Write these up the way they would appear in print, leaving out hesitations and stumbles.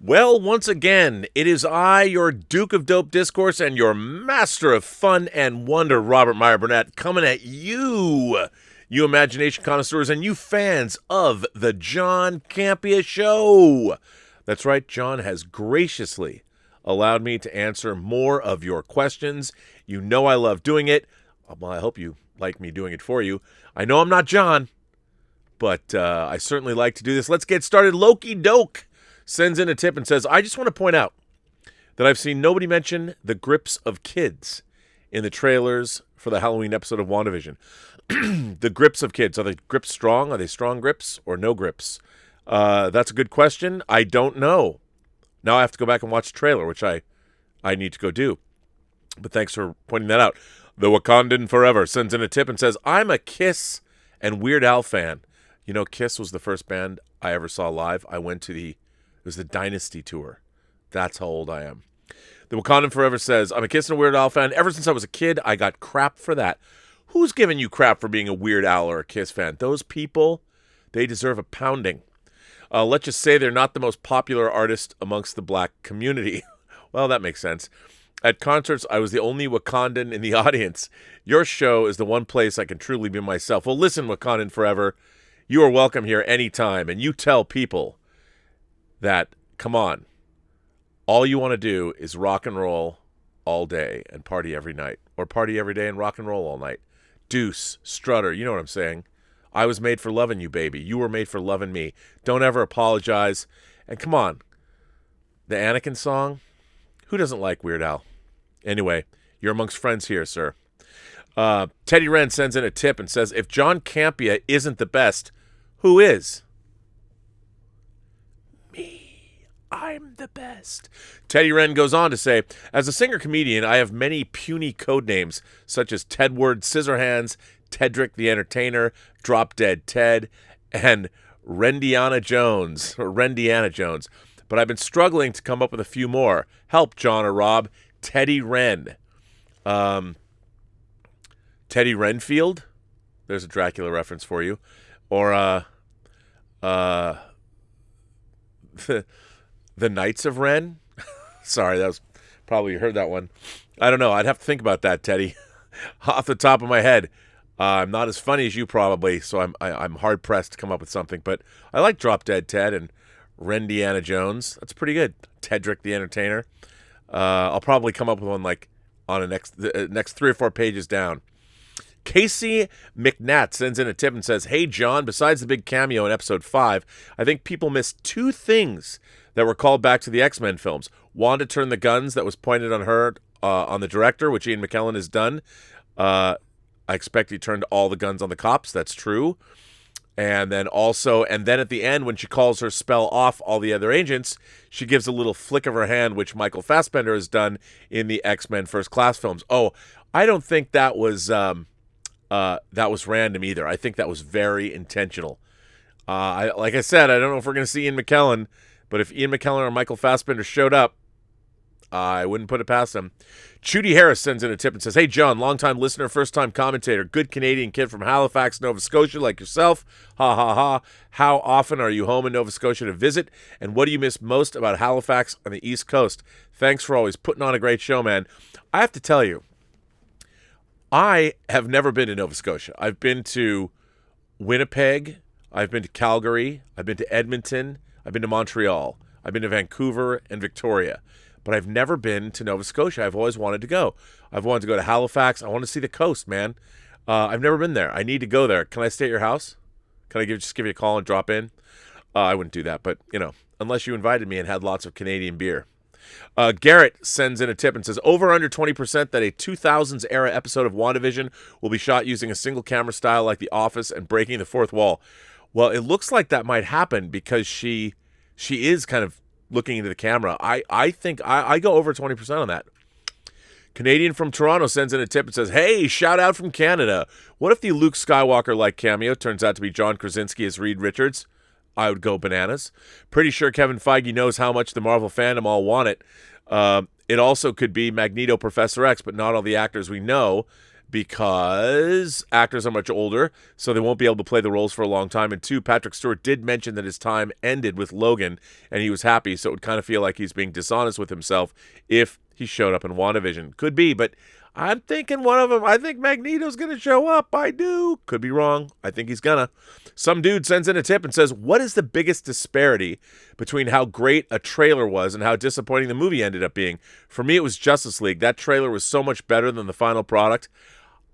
Well, once again, it is I, your Duke of Dope Discourse, and your Master of Fun and Wonder, Robert Meyer Burnett, coming at you, you imagination connoisseurs and you fans of the John Campea Show. That's right, John has graciously allowed me to answer more of your questions. You know I love doing it. Well, I hope you like me doing it for you. I know I'm not John, but I certainly like to do this. Let's get started. Loki Doke sends in a tip and says, I just want to point out that I've seen nobody mention the grips of kids in the trailers for the Halloween episode of WandaVision. The grips of kids. Are the grips strong? Are they strong grips or no grips? That's a good question. I don't know. Now I have to go back and watch the trailer, which I need to go do. But thanks for pointing that out. The Wakandan Forever sends in a tip and says, I'm a Kiss and Weird Al fan. You know, Kiss was the first band I ever saw live. I went to it was the Dynasty Tour. That's how old I am. The Wakandan Forever says, I'm a Kiss and a Weird Al fan. Ever since I was a kid, I got crap for that. Who's giving you crap for being a Weird Al or a Kiss fan? Those people, they deserve a pounding. Let's just say they're not the most popular artist amongst the black community. Well, that makes sense. At concerts, I was the only Wakandan in the audience. Your show is the one place I can truly be myself. Well, listen, Wakandan Forever, you are welcome here anytime. And you tell people that, come on, all you want to do is rock and roll all day and party every night. Or party every day and rock and roll all night. Deuce, Strutter, you know what I'm saying. I was made for loving you, baby. You were made for loving me. Don't ever apologize. And come on, the Anakin song, who doesn't like Weird Al? Anyway, you're amongst friends here, sir. Teddy Wren sends in a tip and says, if John Campea isn't the best, who is? Me. I'm the best. Teddy Wren goes on to say, as a singer-comedian, I have many puny code names, such as Tedward Scissorhands, Tedrick the Entertainer, Drop Dead Ted, and Rendiana Jones. But I've been struggling to come up with a few more. Help, John or Rob. Teddy Wren. Teddy Renfield. There's a Dracula reference for you. Or the Knights of Ren. Sorry, that was probably you heard that one. I don't know. I'd have to think about that, Teddy. Off the top of my head. I'm not as funny as you probably, so I'm hard pressed to come up with something. But I like Drop Dead Ted and Rendiana Jones. That's pretty good. Tedrick the Entertainer. I'll probably come up with one like on the next 3 or 4 pages down. Casey McNatt sends in a tip and says, hey, John, besides the big cameo in episode 5, I think people missed 2 things that were called back to the X-Men films. Wanda turned the guns that was pointed on her, on the director, which Ian McKellen has done. I expect he turned all the guns on the cops. That's true. And then at the end, when she calls her spell off all the other agents, she gives a little flick of her hand, which Michael Fassbender has done in the X-Men First Class films. Oh, I don't think that was random either. I think that was very intentional. Like I said, I don't know if we're going to see Ian McKellen, but if Ian McKellen or Michael Fassbender showed up, I wouldn't put it past them. Chudy Harris sends in a tip and says, hey, John, longtime listener, first-time commentator, good Canadian kid from Halifax, Nova Scotia, like yourself. Ha, ha, ha. How often are you home in Nova Scotia to visit? And what do you miss most about Halifax on the East Coast? Thanks for always putting on a great show, man. I have to tell you, I have never been to Nova Scotia. I've been to Winnipeg. I've been to Calgary. I've been to Edmonton. I've been to Montreal. I've been to Vancouver and Victoria. But I've never been to Nova Scotia. I've always wanted to go. I've wanted to go to Halifax. I want to see the coast, man. I've never been there. I need to go there. Can I stay at your house? Can I just give you a call and drop in? I wouldn't do that, but, unless you invited me and had lots of Canadian beer. Garrett sends in a tip and says, over under 20% that a 2000s era episode of WandaVision will be shot using a single camera style like The Office and breaking the fourth wall. Well, it looks like that might happen because she is kind of looking into the camera. I think I go over 20% on that. Canadian from Toronto sends in a tip and says, hey, shout out from Canada. What if the Luke Skywalker-like cameo turns out to be John Krasinski as Reed Richards? I would go bananas. Pretty sure Kevin Feige knows how much the Marvel fandom all want it. It also could be Magneto Professor X, but not all the actors we know. because actors are much older, so they won't be able to play the roles for a long time. And 2, Patrick Stewart did mention that his time ended with Logan, and he was happy, so it would kind of feel like he's being dishonest with himself if he showed up in WandaVision. Could be, but I'm thinking one of them. I think Magneto's going to show up. I do. Could be wrong. I think he's going to. Some dude sends in a tip and says, what is the biggest disparity between how great a trailer was and how disappointing the movie ended up being? For me, it was Justice League. That trailer was so much better than the final product.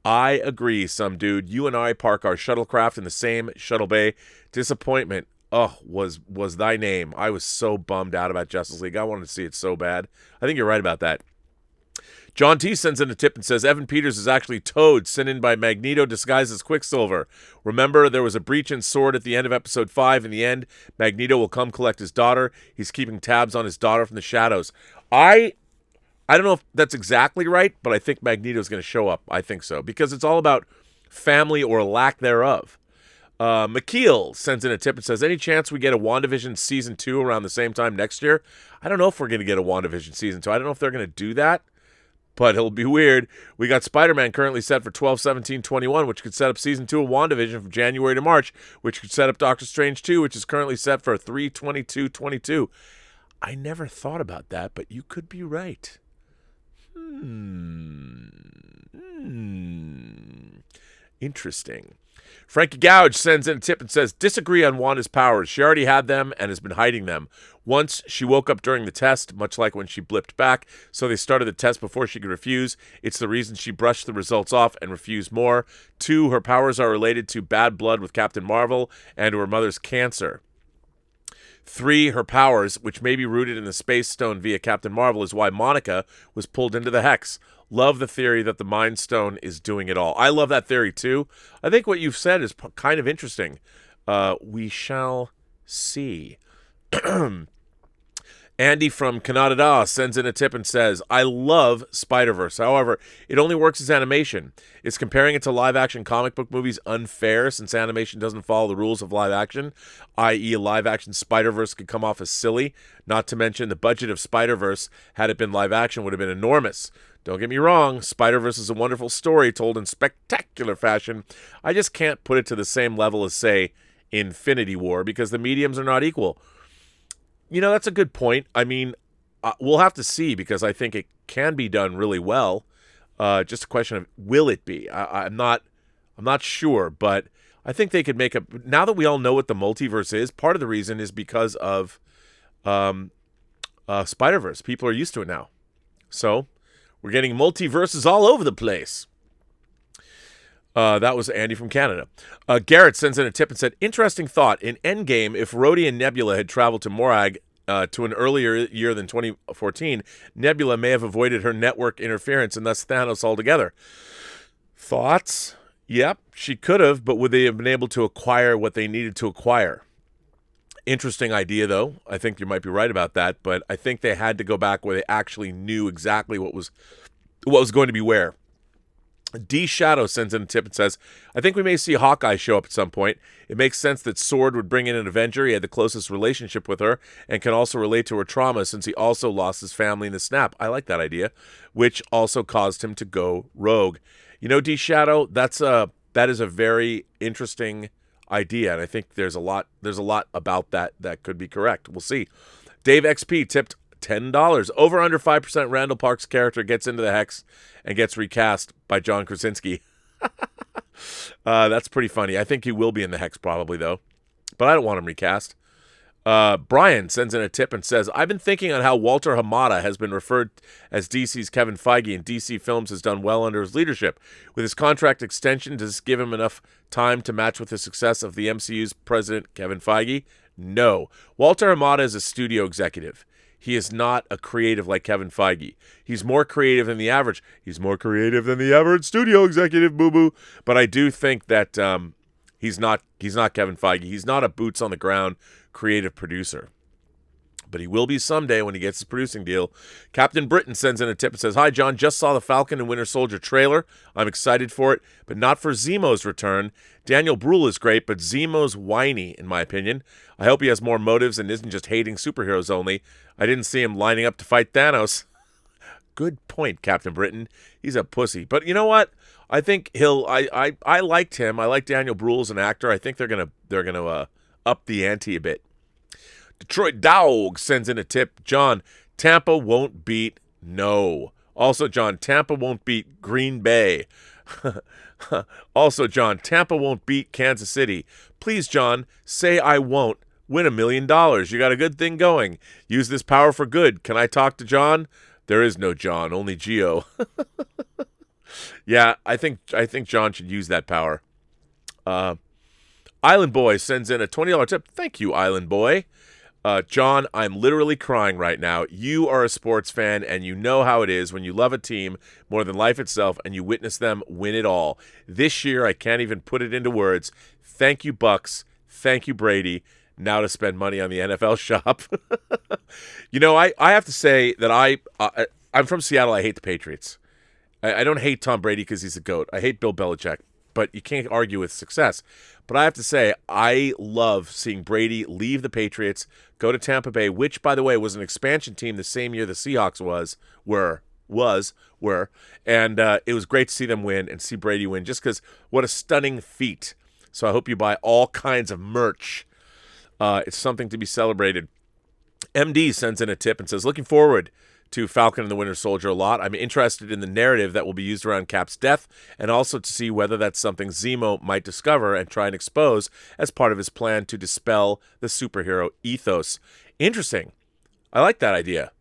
I agree, some dude. You and I park our shuttlecraft in the same shuttle bay. Disappointment, was thy name. I was so bummed out about Justice League. I wanted to see it so bad. I think you're right about that. John T. sends in a tip and says, Evan Peters is actually Toad, sent in by Magneto disguised as Quicksilver. Remember, there was a breach in S.W.O.R.D. at the end of episode 5. In the end, Magneto will come collect his daughter. He's keeping tabs on his daughter from the shadows. I don't know if that's exactly right, but I think Magneto's going to show up. I think so, because it's all about family or lack thereof. McKeel sends in a tip and says, any chance we get a WandaVision Season 2 around the same time next year? I don't know if we're going to get a WandaVision Season 2. I don't know if they're going to do that, but it'll be weird. We got Spider-Man currently set for 12/17/21, which could set up Season 2 of WandaVision from January to March, which could set up Doctor Strange 2, which is currently set for 3/22/22. I never thought about that, but you could be right. Interesting. Frankie Gouge sends in a tip and says, disagree on Wanda's powers. She already had them and has been hiding them. Once, she woke up during the test, much like when she blipped back, so they started the test before she could refuse. It's the reason she brushed the results off and refused more. 2, her powers are related to bad blood with Captain Marvel and to her mother's cancer. 3, her powers, which may be rooted in the Space Stone via Captain Marvel, is why Monica was pulled into the Hex. Love the theory that the Mind Stone is doing it all. I love that theory, too. I think what you've said is kind of interesting. We shall see. Andy from Canada sends in a tip and says, I love Spider-Verse. However, it only works as animation. Is comparing it to live-action comic book movies unfair since animation doesn't follow the rules of live-action, i.e. a live-action Spider-Verse could come off as silly? Not to mention the budget of Spider-Verse, had it been live-action, would have been enormous. Don't get me wrong, Spider-Verse is a wonderful story told in spectacular fashion. I just can't put it to the same level as, say, Infinity War, because the mediums are not equal. You know, that's a good point. I mean, we'll have to see, because I think it can be done really well. Just a question of, will it be? I'm not sure, but I think they could make a. Now that we all know what the multiverse is, part of the reason is because of Spider-Verse. People are used to it now, so we're getting multiverses all over the place. That was Andy from Canada. Garrett sends in a tip and said, interesting thought. In Endgame, if Rhodey and Nebula had traveled to Morag to an earlier year than 2014, Nebula may have avoided her network interference and thus Thanos altogether. Thoughts? Yep, she could have, but would they have been able to acquire what they needed to acquire? Interesting idea, though. I think you might be right about that, but I think they had to go back where they actually knew exactly what was going to be where. D Shadow sends in a tip and says, I think we may see Hawkeye show up at some point. It makes sense that S.W.O.R.D. would bring in an Avenger. He had the closest relationship with her and can also relate to her trauma since he also lost his family in the snap. I like that idea, which also caused him to go rogue. You know, D Shadow, that is a very interesting idea, and I think there's a lot about that could be correct. We'll see. Dave XP tipped $10. Over under 5% Randall Park's character gets into the Hex and gets recast by John Krasinski. That's pretty funny. I think he will be in the Hex probably, though. But I don't want him recast. Brian sends in a tip and says, I've been thinking on how Walter Hamada has been referred as DC's Kevin Feige, and DC Films has done well under his leadership. With his contract extension, does this give him enough time to match with the success of the MCU's president, Kevin Feige? No. Walter Hamada is a studio executive. He is not a creative like Kevin Feige. He's more creative than the average. He's more creative than the average studio executive, boo-boo. But I do think that he's not Kevin Feige. He's not a boots-on-the-ground creative producer. But he will be someday when he gets his producing deal. Captain Britain sends in a tip and says, Hi, John. Just saw the Falcon and Winter Soldier trailer. I'm excited for it, but not for Zemo's return. Daniel Bruhl is great, but Zemo's whiny, in my opinion. I hope he has more motives and isn't just hating superheroes only. I didn't see him lining up to fight Thanos. Good point, Captain Britain. He's a pussy. But you know what? I think I liked him. I like Daniel Bruhl as an actor. I think they're gonna up the ante a bit. Detroit Dog sends in a tip. John, Tampa won't beat. No. Also, John, Tampa won't beat Green Bay. Also, John, Tampa won't beat Kansas City. Please, John, say I won't. Win $1 million. You got a good thing going. Use this power for good. Can I talk to John? There is no John, only Geo. Yeah, I think John should use that power. Island Boy sends in a $20 tip. Thank you, Island Boy. John, I'm literally crying right now. You are a sports fan, and you know how it is when you love a team more than life itself, and you witness them win it all. This year, I can't even put it into words. Thank you, Bucks. Thank you, Brady. Now to spend money on the NFL shop. You know, I have to say that I'm from Seattle. I hate the Patriots. I don't hate Tom Brady because he's a GOAT. I hate Bill Belichick, but you can't argue with success. But I have to say, I love seeing Brady leave the Patriots, go to Tampa Bay, which, by the way, was an expansion team the same year the Seahawks were. And it was great to see them win and see Brady win, just because what a stunning feat. So I hope you buy all kinds of merch. It's something to be celebrated. MD sends in a tip and says, looking forward to Falcon and the Winter Soldier a lot. I'm interested in the narrative that will be used around Cap's death, and also to see whether that's something Zemo might discover and try and expose as part of his plan to dispel the superhero ethos. Interesting. I like that idea.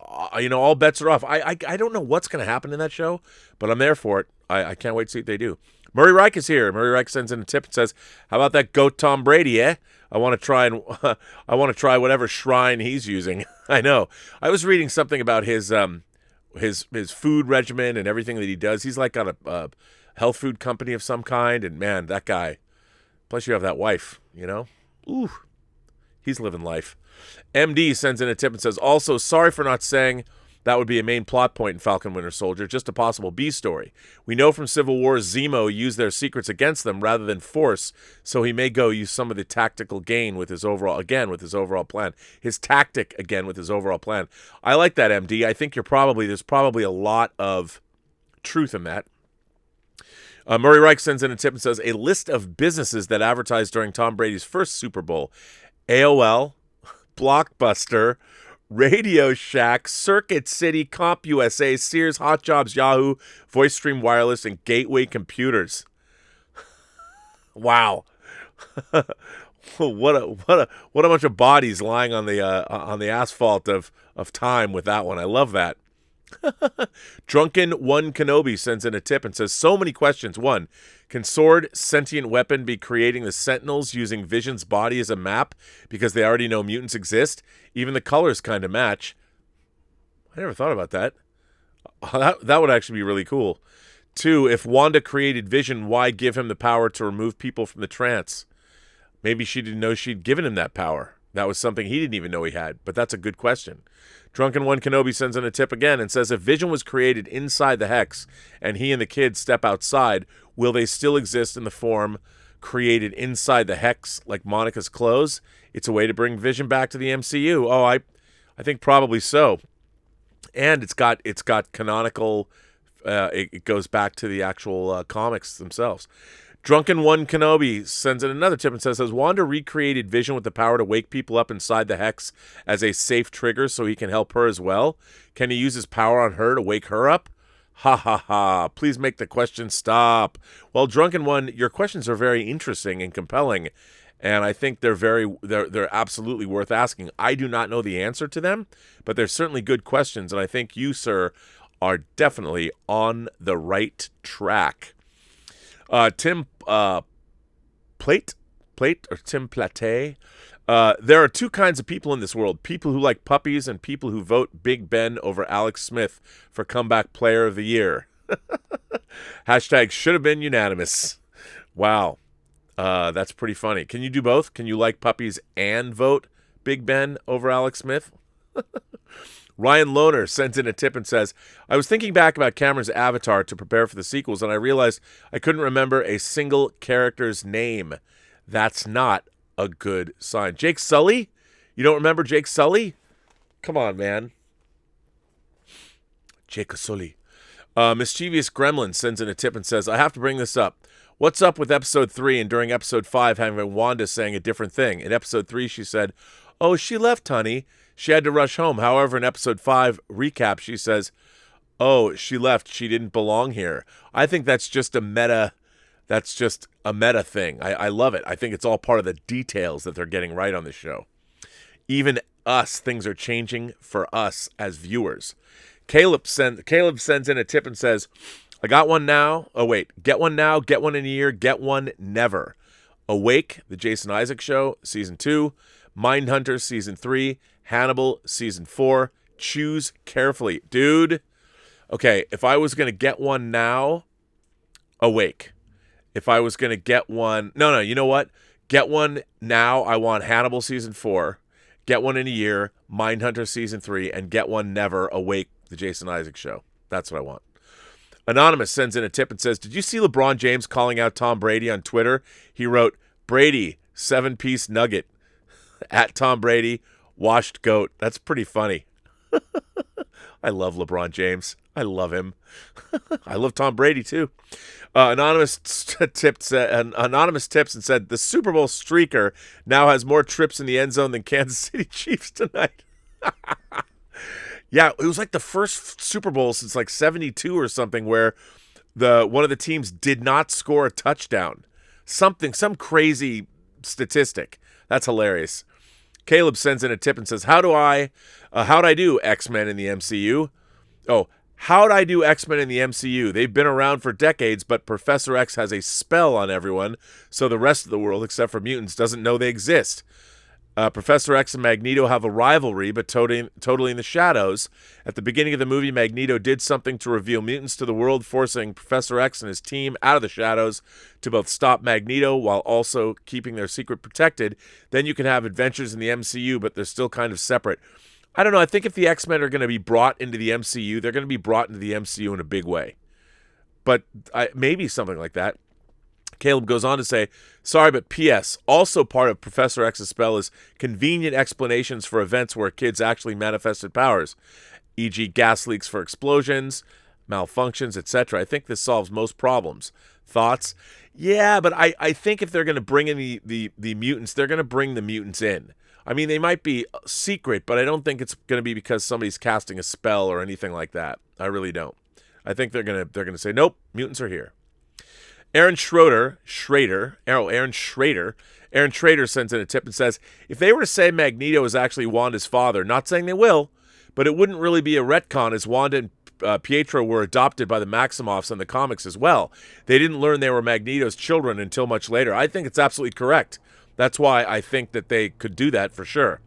All bets are off. I don't know what's going to happen in that show, but I'm there for it. I can't wait to see what they do. Murray Reich is here. Murray Reich sends in a tip and says, how about that GOAT Tom Brady, eh? I want to try whatever shrine he's using. I know. I was reading something about his food regimen and everything that he does. He's like got a health food company of some kind, and man, that guy. Plus, you have that wife. Ooh, he's living life. MD sends in a tip and says, also, sorry for not saying that would be a main plot point in Falcon Winter Soldier, just a possible B story. We know from Civil War Zemo used their secrets against them rather than force, so he may go use some of the tactical gain with his overall plan. His tactic again with his overall plan. I like that, MD. I think there's probably a lot of truth in that. Murray Reich sends in a tip and says, a list of businesses that advertised during Tom Brady's first Super Bowl: AOL, Blockbuster, Radio Shack, Circuit City, CompUSA, Sears, Hot Jobs, Yahoo, VoiceStream Wireless, and Gateway Computers. Wow. What a bunch of bodies lying on the asphalt of time with that one. I love that. Drunken One Kenobi sends in a tip and says, so many questions. 1, can Sword sentient weapon be creating the Sentinels using Vision's body as a map because they already know mutants exist? Even the colors kind of match. I never thought about that. That would actually be really cool. 2, if Wanda created Vision, why give him the power to remove people from the trance? Maybe she didn't know she'd given him that power. That was something he didn't even know he had, but that's a good question. Drunken One Kenobi sends in a tip again and says, if Vision was created inside the Hex and he and the kids step outside, will they still exist in the form created inside the Hex like Monica's clothes? It's a way to bring Vision back to the MCU. Oh, I think probably so. And it's got canonical, it goes back to the actual comics themselves. Drunken One Kenobi sends in another tip and says, has Wanda recreated Vision with the power to wake people up inside the Hex as a safe trigger so he can help her as well? Can he use his power on her to wake her up? Ha ha ha. Please make the question stop. Well, Drunken One, your questions are very interesting and compelling, and I think they're absolutely worth asking. I do not know the answer to them, but they're certainly good questions, and I think you, sir, are definitely on the right track. Tim Plate or Tim Plate. There are 2 kinds of people in this world: people who like puppies and people who vote Big Ben over Alex Smith for comeback player of the year. Hashtag should have been unanimous. Wow. That's pretty funny. Can you do both? Can you like puppies and vote Big Ben over Alex Smith? Ryan Lohner sent in a tip and says, I was thinking back about Cameron's Avatar to prepare for the sequels, and I realized I couldn't remember a single character's name. That's not a good sign. Jake Sully? You don't remember Jake Sully? Come on, man. Cecosoli. Mischievous Gremlin sends in a tip and says, I have to bring this up. What's up with episode 3 and during episode 5 having Wanda saying a different thing? In episode 3, she said, oh, she left, honey. She had to rush home. However, in episode 5 recap, she says, oh, she left. She didn't belong here. I think that's just a meta. That's just a meta thing. I love it. I think it's all part of the details that they're getting right on the show. Even us, things are changing for us as viewers. Caleb sends in a tip and says, I got one now. Oh, wait. Get one now. Get one in a year. Get one never. Awake, the Jason Isaac Show, Season 2. Mindhunter, Season 3. Hannibal, Season 4. Choose carefully. Dude, okay, if I was going to get one now, Awake. If I was going to get one... No, you know what? Get one now. I want Hannibal Season 4. Get one in a year. Mindhunter Season 3. And get one never. Awake, the Jason Isaac Show. That's what I want. Anonymous sends in a tip and says, did you see LeBron James calling out Tom Brady on Twitter? He wrote, Brady, 7-piece nugget. At Tom Brady, washed goat. That's pretty funny. I love LeBron James. I love him. I love Tom Brady, too. Anonymous tips and said, the Super Bowl streaker now has more trips in the end zone than Kansas City Chiefs tonight. Yeah, it was like the first Super Bowl since like 72 or something where one of the teams did not score a touchdown. Some crazy statistic. That's hilarious. Caleb sends in a tip and says, how'd I do X-Men in the MCU? Oh, how'd I do X-Men in the MCU? They've been around for decades, but Professor X has a spell on everyone, so the rest of the world, except for mutants, doesn't know they exist. Professor X and Magneto have a rivalry, but totally in the shadows. At the beginning of the movie, Magneto did something to reveal mutants to the world, forcing Professor X and his team out of the shadows to both stop Magneto while also keeping their secret protected. Then you can have adventures in the MCU, but they're still kind of separate. I don't know. I think if the X-Men are going to be brought into the MCU, they're going to be brought into the MCU in a big way. But maybe something like that. Caleb goes on to say, sorry, but P.S. Also part of Professor X's spell is convenient explanations for events where kids actually manifested powers, e.g. gas leaks for explosions, malfunctions, etc. I think this solves most problems. Thoughts? Yeah, but I think if they're going to bring in the mutants, they're going to bring the mutants in. I mean, they might be secret, but I don't think it's going to be because somebody's casting a spell or anything like that. I really don't. I think they're going to say, nope, mutants are here. Aaron Schrader sends in a tip and says, if they were to say Magneto is actually Wanda's father, not saying they will, but it wouldn't really be a retcon as Wanda and Pietro were adopted by the Maximoffs in the comics as well. They didn't learn they were Magneto's children until much later. I think it's absolutely correct. That's why I think that they could do that for sure.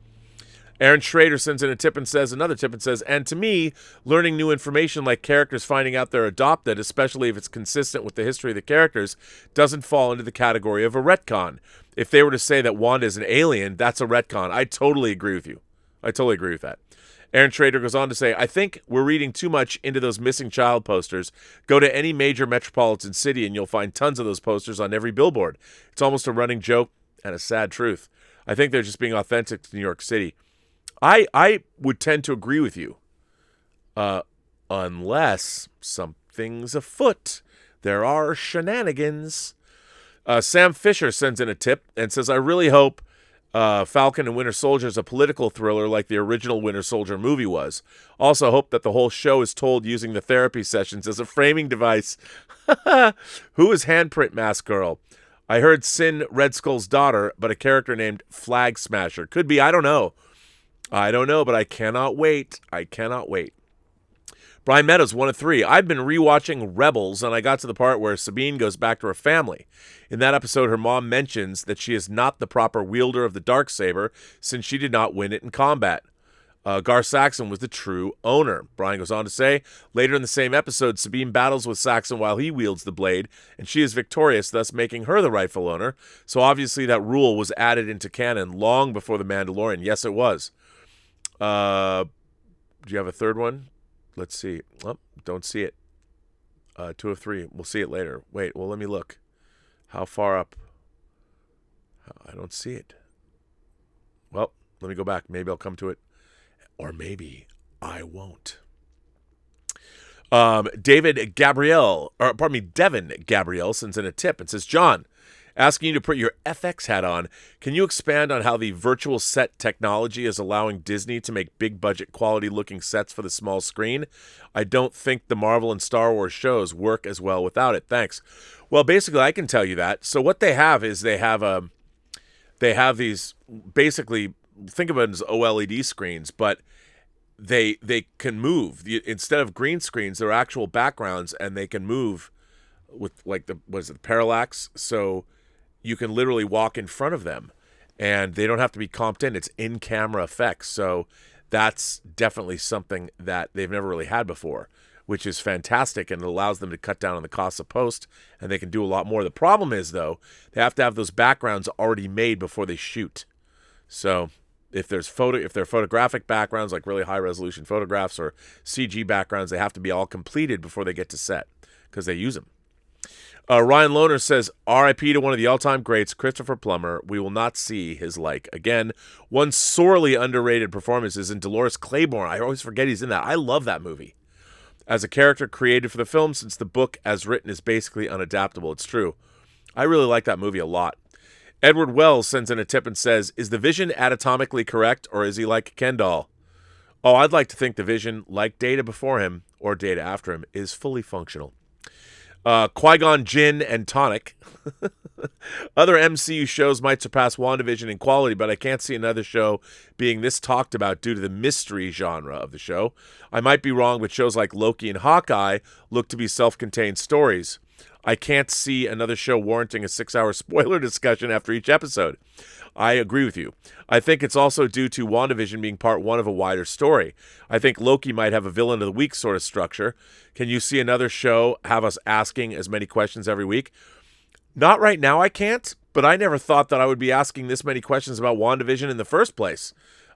Aaron Schrader sends in another tip and says, and to me, learning new information like characters finding out they're adopted, especially if it's consistent with the history of the characters, doesn't fall into the category of a retcon. If they were to say that Wanda is an alien, that's a retcon. I totally agree with you. I totally agree with that. Aaron Schrader goes on to say, I think we're reading too much into those missing child posters. Go to any major metropolitan city and you'll find tons of those posters on every billboard. It's almost a running joke and a sad truth. I think they're just being authentic to New York City. I would tend to agree with you, unless something's afoot. There are shenanigans. Sam Fisher sends in a tip and says, I really hope Falcon and Winter Soldier is a political thriller like the original Winter Soldier movie was. Also hope that the whole show is told using the therapy sessions as a framing device. Who is Handprint Mask Girl? I heard Sin Red Skull's daughter, but a character named Flag Smasher. Could be, I don't know, but I cannot wait. Brian Meadows, 1 of 3. I've been rewatching Rebels, and I got to the part where Sabine goes back to her family. In that episode, her mom mentions that she is not the proper wielder of the Darksaber since she did not win it in combat. Gar Saxon was the true owner. Brian goes on to say, later in the same episode, Sabine battles with Saxon while he wields the blade, and she is victorious, thus making her the rightful owner. So obviously that rule was added into canon long before The Mandalorian. Yes, it was. Do you have a third one? Let's see. Oh, don't see it. 2 of 3. We'll see it later. Wait, well, let me look. How far up? I don't see it. Well, let me go back. Maybe I'll come to it. Or maybe I won't. Devin Gabrielle sends in a tip and says, John, asking you to put your FX hat on, can you expand on how the virtual set technology is allowing Disney to make big budget quality looking sets for the small screen? I don't think the Marvel and Star Wars shows work as well without it. Thanks. Well, basically, I can tell you that. So what they have is they have these, basically, think of it as OLED screens, but they can move. Instead of green screens, they're actual backgrounds, and they can move with the parallax. So you can literally walk in front of them, and they don't have to be comped in. It's in-camera effects. So that's definitely something that they've never really had before, which is fantastic, and it allows them to cut down on the cost of post, and they can do a lot more. The problem is, though, they have to have those backgrounds already made before they shoot. So if they're photographic backgrounds, like really high-resolution photographs, or CG backgrounds, they have to be all completed before they get to set because they use them. Ryan Lohner says, R.I.P. to one of the all-time greats, Christopher Plummer. We will not see his like again. One sorely underrated performance is in Dolores Claiborne. I always forget he's in that. I love that movie. As a character created for the film, since the book as written is basically unadaptable. It's true. I really like that movie a lot. Edward Wells sends in a tip and says, is the Vision anatomically correct, or is he like Ken doll? Oh, I'd like to think the Vision, like Data before him, or Data after him, is fully functional. Qui-Gon Jinn and Tonic. Other MCU shows might surpass WandaVision in quality, but I can't see another show being this talked about due to the mystery genre of the show. I might be wrong, but shows like Loki and Hawkeye look to be self-contained stories. I can't see another show warranting a 6-hour spoiler discussion after each episode. I agree with you. I think it's also due to WandaVision being part one of a wider story. I think Loki might have a villain of the week sort of structure. Can you see another show have us asking as many questions every week? Not right now, I can't, but I never thought that I would be asking this many questions about WandaVision in the first place.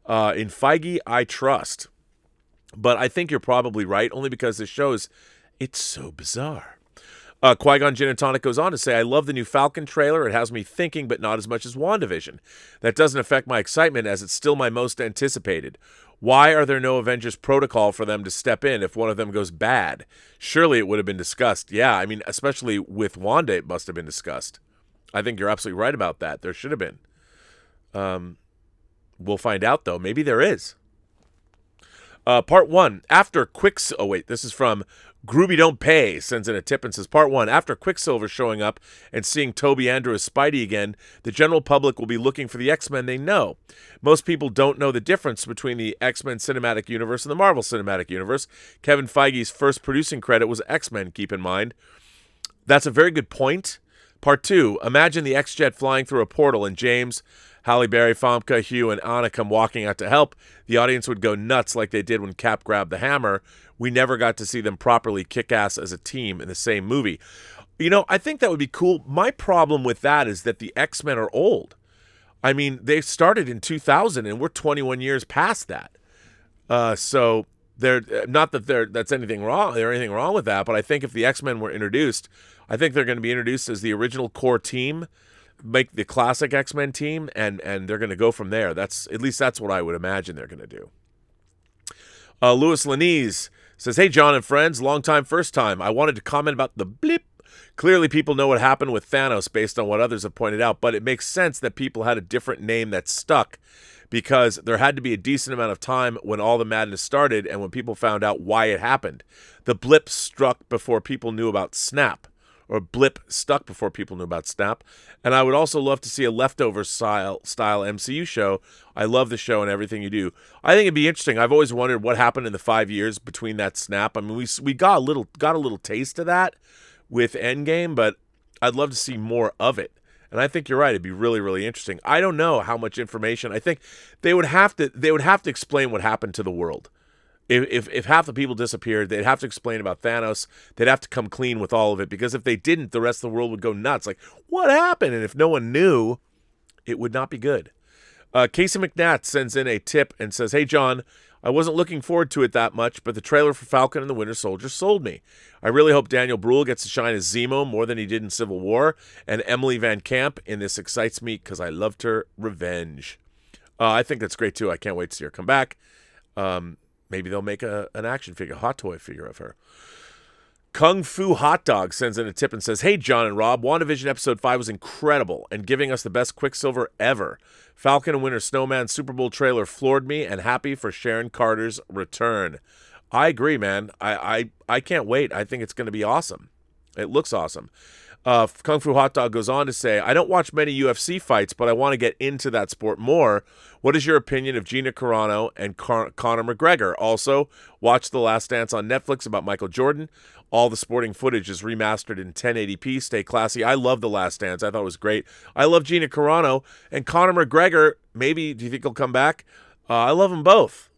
In Feige, I trust. But I think you're probably right, only because this show it's so bizarre. Qui-Gon Jinn and Tonic goes on to say, I love the new Falcon trailer. It has me thinking, but not as much as WandaVision. That doesn't affect my excitement, as it's still my most anticipated. Why are there no Avengers protocol for them to step in if one of them goes bad? Surely it would have been discussed. Yeah, I mean, especially with Wanda, it must have been discussed. I think you're absolutely right about that. There should have been. We'll find out, though. Maybe there is. Part 1. After Quicksilver... Oh, wait. This is from Groovy Don't Pay. Sends in a tip and says, Part 1. After Quicksilver showing up and seeing Toby Andrew as Spidey again, the general public will be looking for the X-Men they know. Most people don't know the difference between the X-Men Cinematic Universe and the Marvel Cinematic Universe. Kevin Feige's first producing credit was X-Men, keep in mind. That's a very good point. Part 2. Imagine the X-Jet flying through a portal and James... Halle Berry, Famke, Hugh, and Anna come walking out to help. The audience would go nuts like they did when Cap grabbed the hammer. We never got to see them properly kick ass as a team in the same movie. You know, I think that would be cool. My problem with that is that the X-Men are old. I mean, they started in 2000, and we're 21 years past that. So they're not that that's anything wrong. There's anything wrong with that, but I think if the X-Men were introduced, I think they're going to be introduced as the original core team. Make the classic X-Men team, and they're going to go from there. That's what I would imagine they're going to do. Louis Lanise says, hey, John and friends, long time, first time. I wanted to comment about the blip. Clearly, people know what happened with Thanos based on what others have pointed out, but it makes sense that people had a different name that stuck because there had to be a decent amount of time when all the madness started and when people found out why it happened. The blip struck before people knew about Snap. Or blip stuck before people knew about Snap. And I would also love to see a leftover style MCU show. I love the show and everything you do. I think it'd be interesting. I've always wondered what happened in the 5 years between that Snap. I mean, we got a little taste of that with Endgame, but I'd love to see more of it. And I think you're right. It'd be really, really interesting. I don't know how much information. I think they would have to explain what happened to the world. If half the people disappeared, they'd have to explain about Thanos. They'd have to come clean with all of it, because if they didn't, the rest of the world would go nuts. Like, what happened? And if no one knew, it would not be good. Casey McNatt sends in a tip and says, hey, John, I wasn't looking forward to it that much, but the trailer for Falcon and the Winter Soldier sold me. I really hope Daniel Bruhl gets to shine as Zemo more than he did in Civil War, and Emily Van Camp in this excites me because I loved her revenge. I think that's great, too. I can't wait to see her come back. Maybe they'll make an action figure, a hot toy figure of her. Kung Fu Hot Dog sends in a tip and says, "Hey, John and Rob, WandaVision Episode 5 was incredible and giving us the best Quicksilver ever. Falcon and Winter Snowman Super Bowl trailer floored me, and happy for Sharon Carter's return." I agree, man. I can't wait. I think it's going to be awesome. It looks awesome. Kung Fu Hot Dog goes on to say, "I don't watch many UFC fights, but I want to get into that sport more. What is your opinion of Gina Carano and Conor McGregor? Also, watch The Last Dance on Netflix about Michael Jordan. All the sporting footage is remastered in 1080p. Stay classy." I love The Last Dance. I thought it was great. I love Gina Carano. And Conor McGregor, maybe, do you think he'll come back? I love them both.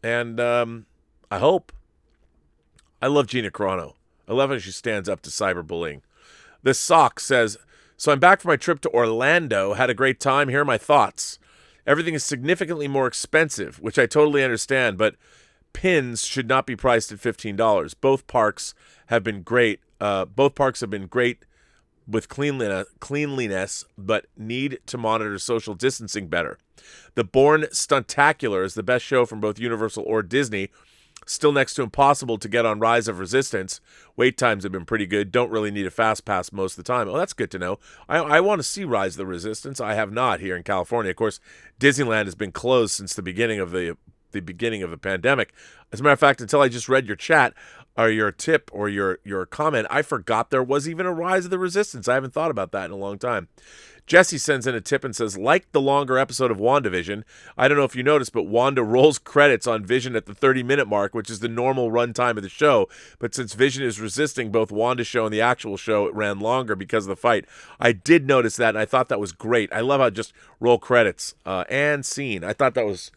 And I hope. I love Gina Carano. I love how she stands up to cyberbullying. This Sock says, "So I'm back from my trip to Orlando. Had a great time. Here are my thoughts. Everything is significantly more expensive, which I totally understand, but pins should not be priced at $15. Both parks have been great. With cleanliness, but need to monitor social distancing better. The Bourne Stuntacular is the best show from both Universal or Disney. Still next to impossible to get on Rise of Resistance. Wait times have been pretty good. Don't really need a fast pass most of the time." Oh, that's good to know. I want to see Rise of the Resistance. I have not here in California. Of course, Disneyland has been closed since the beginning of the pandemic. As a matter of fact, until I just read your chat or your tip or your comment, I forgot there was even a Rise of the Resistance. I haven't thought about that in a long time. Jesse sends in a tip and says, "Like the longer episode of WandaVision, I don't know if you noticed, but Wanda rolls credits on Vision at the 30-minute mark, which is the normal runtime of the show. But since Vision is resisting both Wanda's show and the actual show, it ran longer because of the fight." I did notice that, and I thought that was great. I love how just roll credits and scene. I thought that was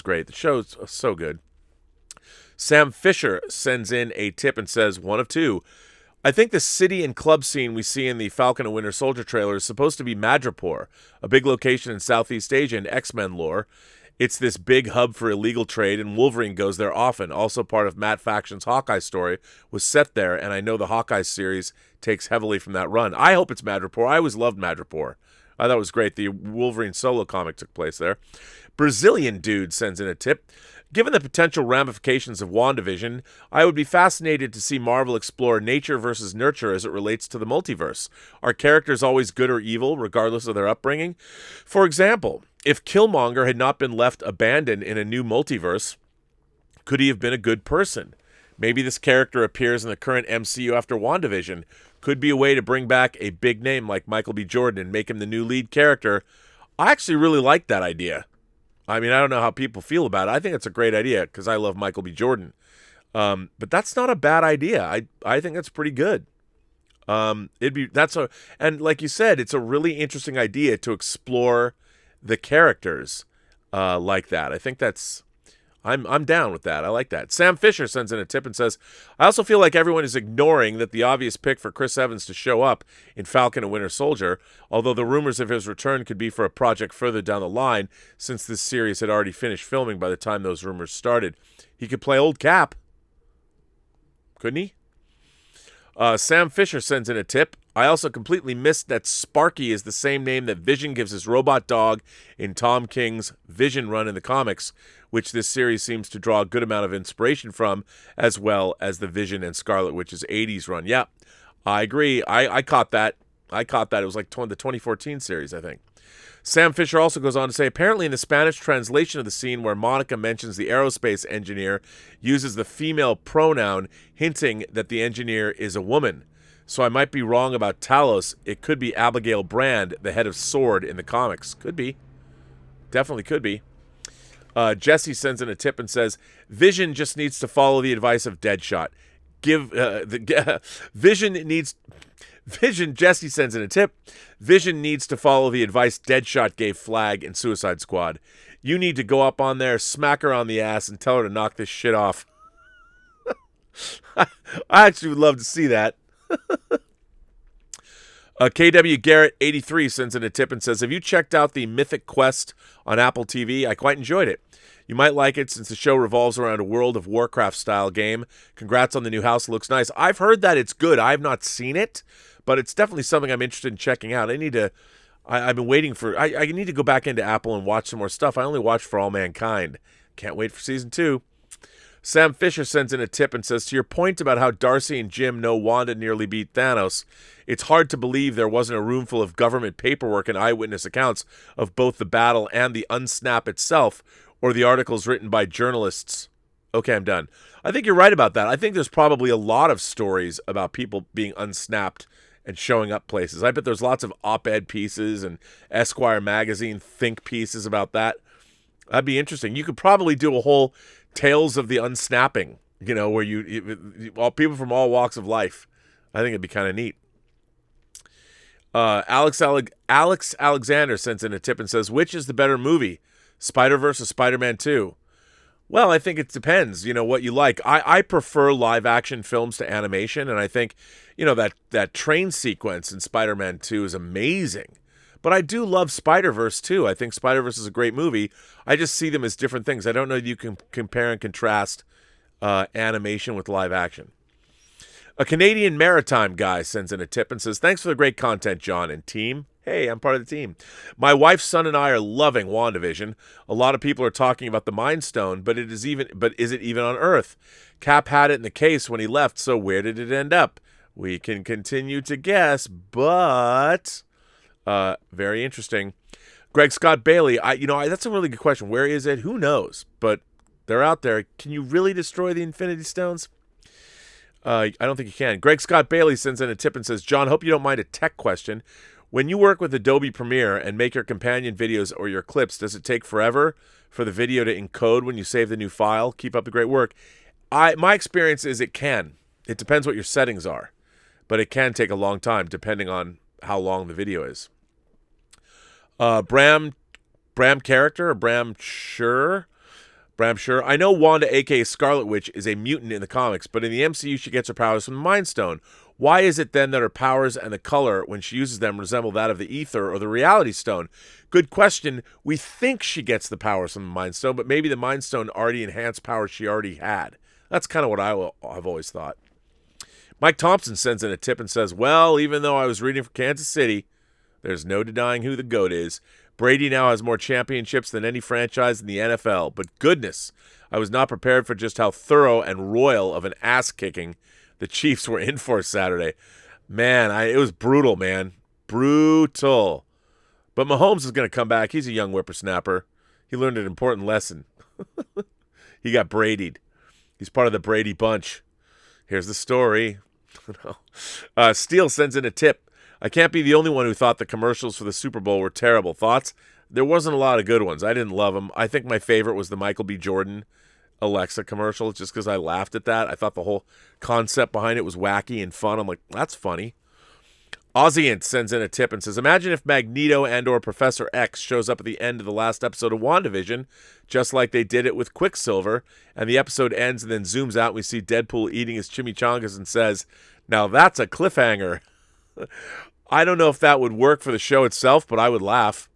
great. The show's so good. Sam Fisher sends in a tip and says, "One of two. I think the city and club scene we see in the Falcon and Winter Soldier trailer is supposed to be Madripoor, a big location in Southeast Asia in X-Men lore. It's this big hub for illegal trade, and Wolverine goes there often. Also part of Matt Faction's Hawkeye story was set there, and I know the Hawkeye series takes heavily from that run. I hope it's Madripoor. I always loved Madripoor. I thought it was great. The Wolverine solo comic took place there. Brazilian Dude sends in a tip. "Given the potential ramifications of WandaVision, I would be fascinated to see Marvel explore nature versus nurture as it relates to the multiverse. Are characters always good or evil, regardless of their upbringing? For example, if Killmonger had not been left abandoned in a new multiverse, could he have been a good person? Maybe this character appears in the current MCU after WandaVision. Could be a way to bring back a big name like Michael B. Jordan and make him the new lead character." I actually really like that idea. I mean, I don't know how people feel about it. I think it's a great idea because I love Michael B. Jordan. But that's not a bad idea. I think that's pretty good. And like you said, it's a really interesting idea to explore the characters like that. I think I'm down with that. I like that. Sam Fisher sends in a tip and says, "I also feel like everyone is ignoring that the obvious pick for Chris Evans to show up in Falcon and Winter Soldier, although the rumors of his return could be for a project further down the line since this series had already finished filming by the time those rumors started. He could play old Cap. Couldn't he?" Sam Fisher sends in a tip. "I also completely missed that Sparky is the same name that Vision gives his robot dog in Tom King's Vision run in the comics, which this series seems to draw a good amount of inspiration from, as well as the Vision and Scarlet Witch's 80s run." Yeah, I agree. I caught that. It was like the 2014 series, I think. Sam Fisher also goes on to say, "Apparently in the Spanish translation of the scene where Monica mentions the aerospace engineer uses the female pronoun, hinting that the engineer is a woman. So I might be wrong about Talos. It could be Abigail Brand, the head of S.W.O.R.D. in the comics." Could be. Definitely could be. Jesse sends in a tip and says, "Vision just needs to follow the advice of Deadshot. Jesse sends in a tip. "Vision needs to follow the advice Deadshot gave Flag in Suicide Squad. You need to go up on there, smack her on the ass, and tell her to knock this shit off." I actually would love to see that. KW Garrett 83 sends in a tip and says, "Have you checked out the Mythic Quest on Apple TV? I quite enjoyed it. You might like it since the show revolves around a World of Warcraft style game. Congrats on the new house. It looks nice." I've heard that it's good. I've not seen it, but it's definitely something I'm interested in checking out. I've been waiting for, I need to go back into Apple and watch some more stuff. I only watched For All Mankind. Can't wait for season 2. Sam Fisher sends in a tip and says, to your point about how Darcy and Jim know Wanda nearly beat Thanos, it's hard to believe there wasn't a room full of government paperwork and eyewitness accounts of both the battle and the unsnap itself, or the articles written by journalists. Okay, I'm done. I think you're right about that. I think there's probably a lot of stories about people being unsnapped and showing up places. I bet there's lots of op-ed pieces and Esquire magazine think pieces about that. That'd be interesting. You could probably do a whole Tales of the Unsnapping, where all people from all walks of life. I think it'd be kind of neat. Alex Alexander sends in a tip and says, which is the better movie, Spider-Verse or Spider-Man 2? Well, I think it depends, what you like. I prefer live-action films to animation, and I think, that train sequence in Spider-Man 2 is amazing. But I do love Spider-Verse, too. I think Spider-Verse is a great movie. I just see them as different things. I don't know if you can compare and contrast animation with live action. A Canadian maritime guy sends in a tip and says, thanks for the great content, John and team. Hey, I'm part of the team. My wife's son and I are loving WandaVision. A lot of people are talking about the Mind Stone, but is it even on Earth? Cap had it in the case when he left, so where did it end up? We can continue to guess, but... very interesting. Greg Scott Bailey, that's a really good question. Where is it? Who knows? But they're out there. Can you really destroy the Infinity Stones? I don't think you can. Greg Scott Bailey sends in a tip and says, John, hope you don't mind a tech question. When you work with Adobe Premiere and make your companion videos or your clips, does it take forever for the video to encode when you save the new file? Keep up the great work. My experience is it can. It depends what your settings are. But it can take a long time depending on how long the video is. Bram character or Bram Sure. I know Wanda, aka Scarlet Witch, is a mutant in the comics, but in the MCU she gets her powers from the Mind Stone. Why is it then that her powers and the color when she uses them resemble that of the Ether or the Reality Stone? Good question. We think she gets the powers from the Mind Stone, but maybe the Mind Stone already enhanced powers she already had. That's kind of what I've always thought. Mike Thompson sends in a tip and says, well, even though I was reading for Kansas City, there's no denying who the GOAT is. Brady now has more championships than any franchise in the NFL. But goodness, I was not prepared for just how thorough and royal of an ass-kicking the Chiefs were in for Saturday. Man, it was brutal, man. Brutal. But Mahomes is going to come back. He's a young whippersnapper. He learned an important lesson. He got Brady'd. He's part of the Brady bunch. Here's the story. Steele sends in a tip. I can't be the only one who thought the commercials for the Super Bowl were terrible. Thoughts? There wasn't a lot of good ones. I didn't love them. I think my favorite was the Michael B. Jordan Alexa commercial, just because I laughed at that. I thought the whole concept behind it was wacky and fun. I'm like, that's funny. Ozzyant sends in a tip and says, imagine if Magneto and or Professor X shows up at the end of the last episode of WandaVision, just like they did it with Quicksilver, and the episode ends and then zooms out and we see Deadpool eating his chimichangas and says, now that's a cliffhanger. I don't know if that would work for the show itself, but I would laugh.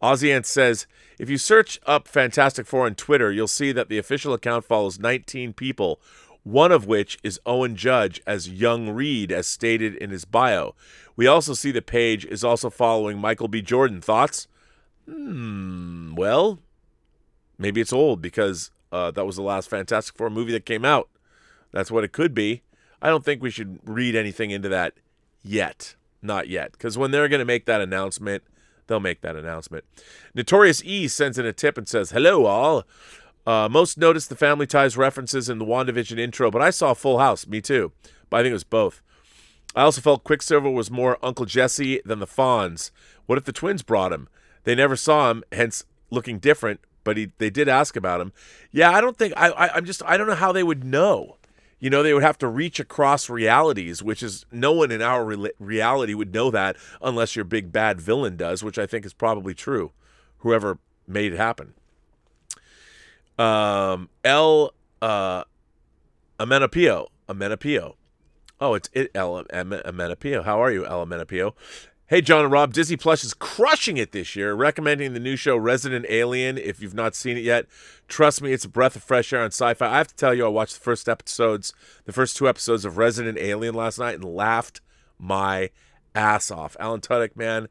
Ozzyant says, if you search up Fantastic Four on Twitter, you'll see that the official account follows 19 people, one of which is Owen Judge as Young Reed, as stated in his bio. We also see the page is also following Michael B. Jordan. Thoughts? Well, maybe it's old because that was the last Fantastic Four movie that came out. That's what it could be. I don't think we should read anything into that yet. Not yet. Because when they're going to make that announcement, they'll make that announcement. Notorious E sends in a tip and says, hello all. Most noticed the Family Ties references in the WandaVision intro, but I saw Full House. Me too. But I think it was both. I also felt Quicksilver was more Uncle Jesse than the Fonz. What if the twins brought him? They never saw him, hence looking different, but they did ask about him. Yeah, I don't think, I don't know how they would know. You know, they would have to reach across realities, which is no one in our reality would know that unless your big bad villain does, which I think is probably true. Whoever made it happen. El Amenapio. Oh, it's El Amenapio. How are you, El Amenapio? Hey, John and Rob, Disney Plus is crushing it this year, recommending the new show Resident Alien. If you've not seen it yet, trust me, it's a breath of fresh air on sci-fi. I have to tell you, I watched the first two episodes of Resident Alien last night and laughed my ass off. Alan Tudyk, man,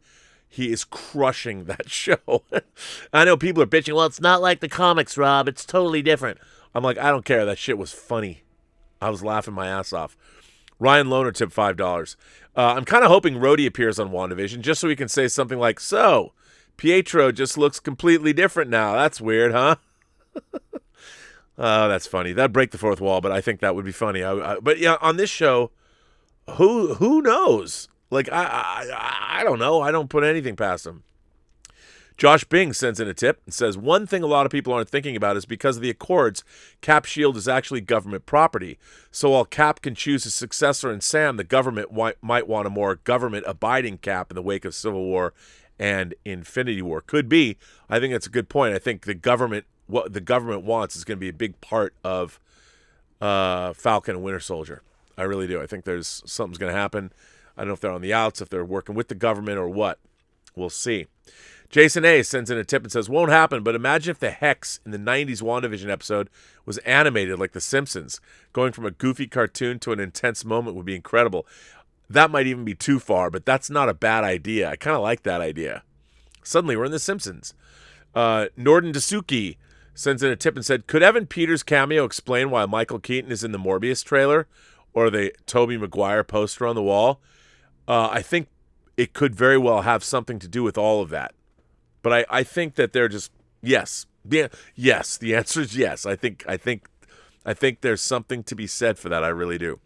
he is crushing that show. I know people are bitching, well, it's not like the comics, Rob. It's totally different. I'm like, I don't care. That shit was funny. I was laughing my ass off. Ryan Lohner tipped $5. I'm kind of hoping Rhodey appears on WandaVision just so he can say something like, so, Pietro just looks completely different now. That's weird, huh? Oh, that's funny. That'd break the fourth wall, but I think that would be funny. But yeah, on this show, who knows? Like, I don't know. I don't put anything past him. Josh Bing sends in a tip and says, one thing a lot of people aren't thinking about is because of the Accords, Cap Shield is actually government property. So while Cap can choose his successor in Sam, the government might want a more government-abiding Cap in the wake of Civil War and Infinity War. Could be. I think that's a good point. I think what the government wants is going to be a big part of Falcon and Winter Soldier. I really do. I think there's something's going to happen. I don't know if they're on the outs, if they're working with the government or what. We'll see. Jason A. sends in a tip and says, won't happen, but imagine if the Hex in the 90s WandaVision episode was animated like The Simpsons. Going from a goofy cartoon to an intense moment would be incredible. That might even be too far, but that's not a bad idea. I kind of like that idea. Suddenly, we're in The Simpsons. Norden Dasuki sends in a tip and said, could Evan Peters' cameo explain why Michael Keaton is in the Morbius trailer or the Tobey Maguire poster on the wall? I think it could very well have something to do with all of that. But I think that they're just yes. Yes, the answer is yes. I think there's something to be said for that. I really do.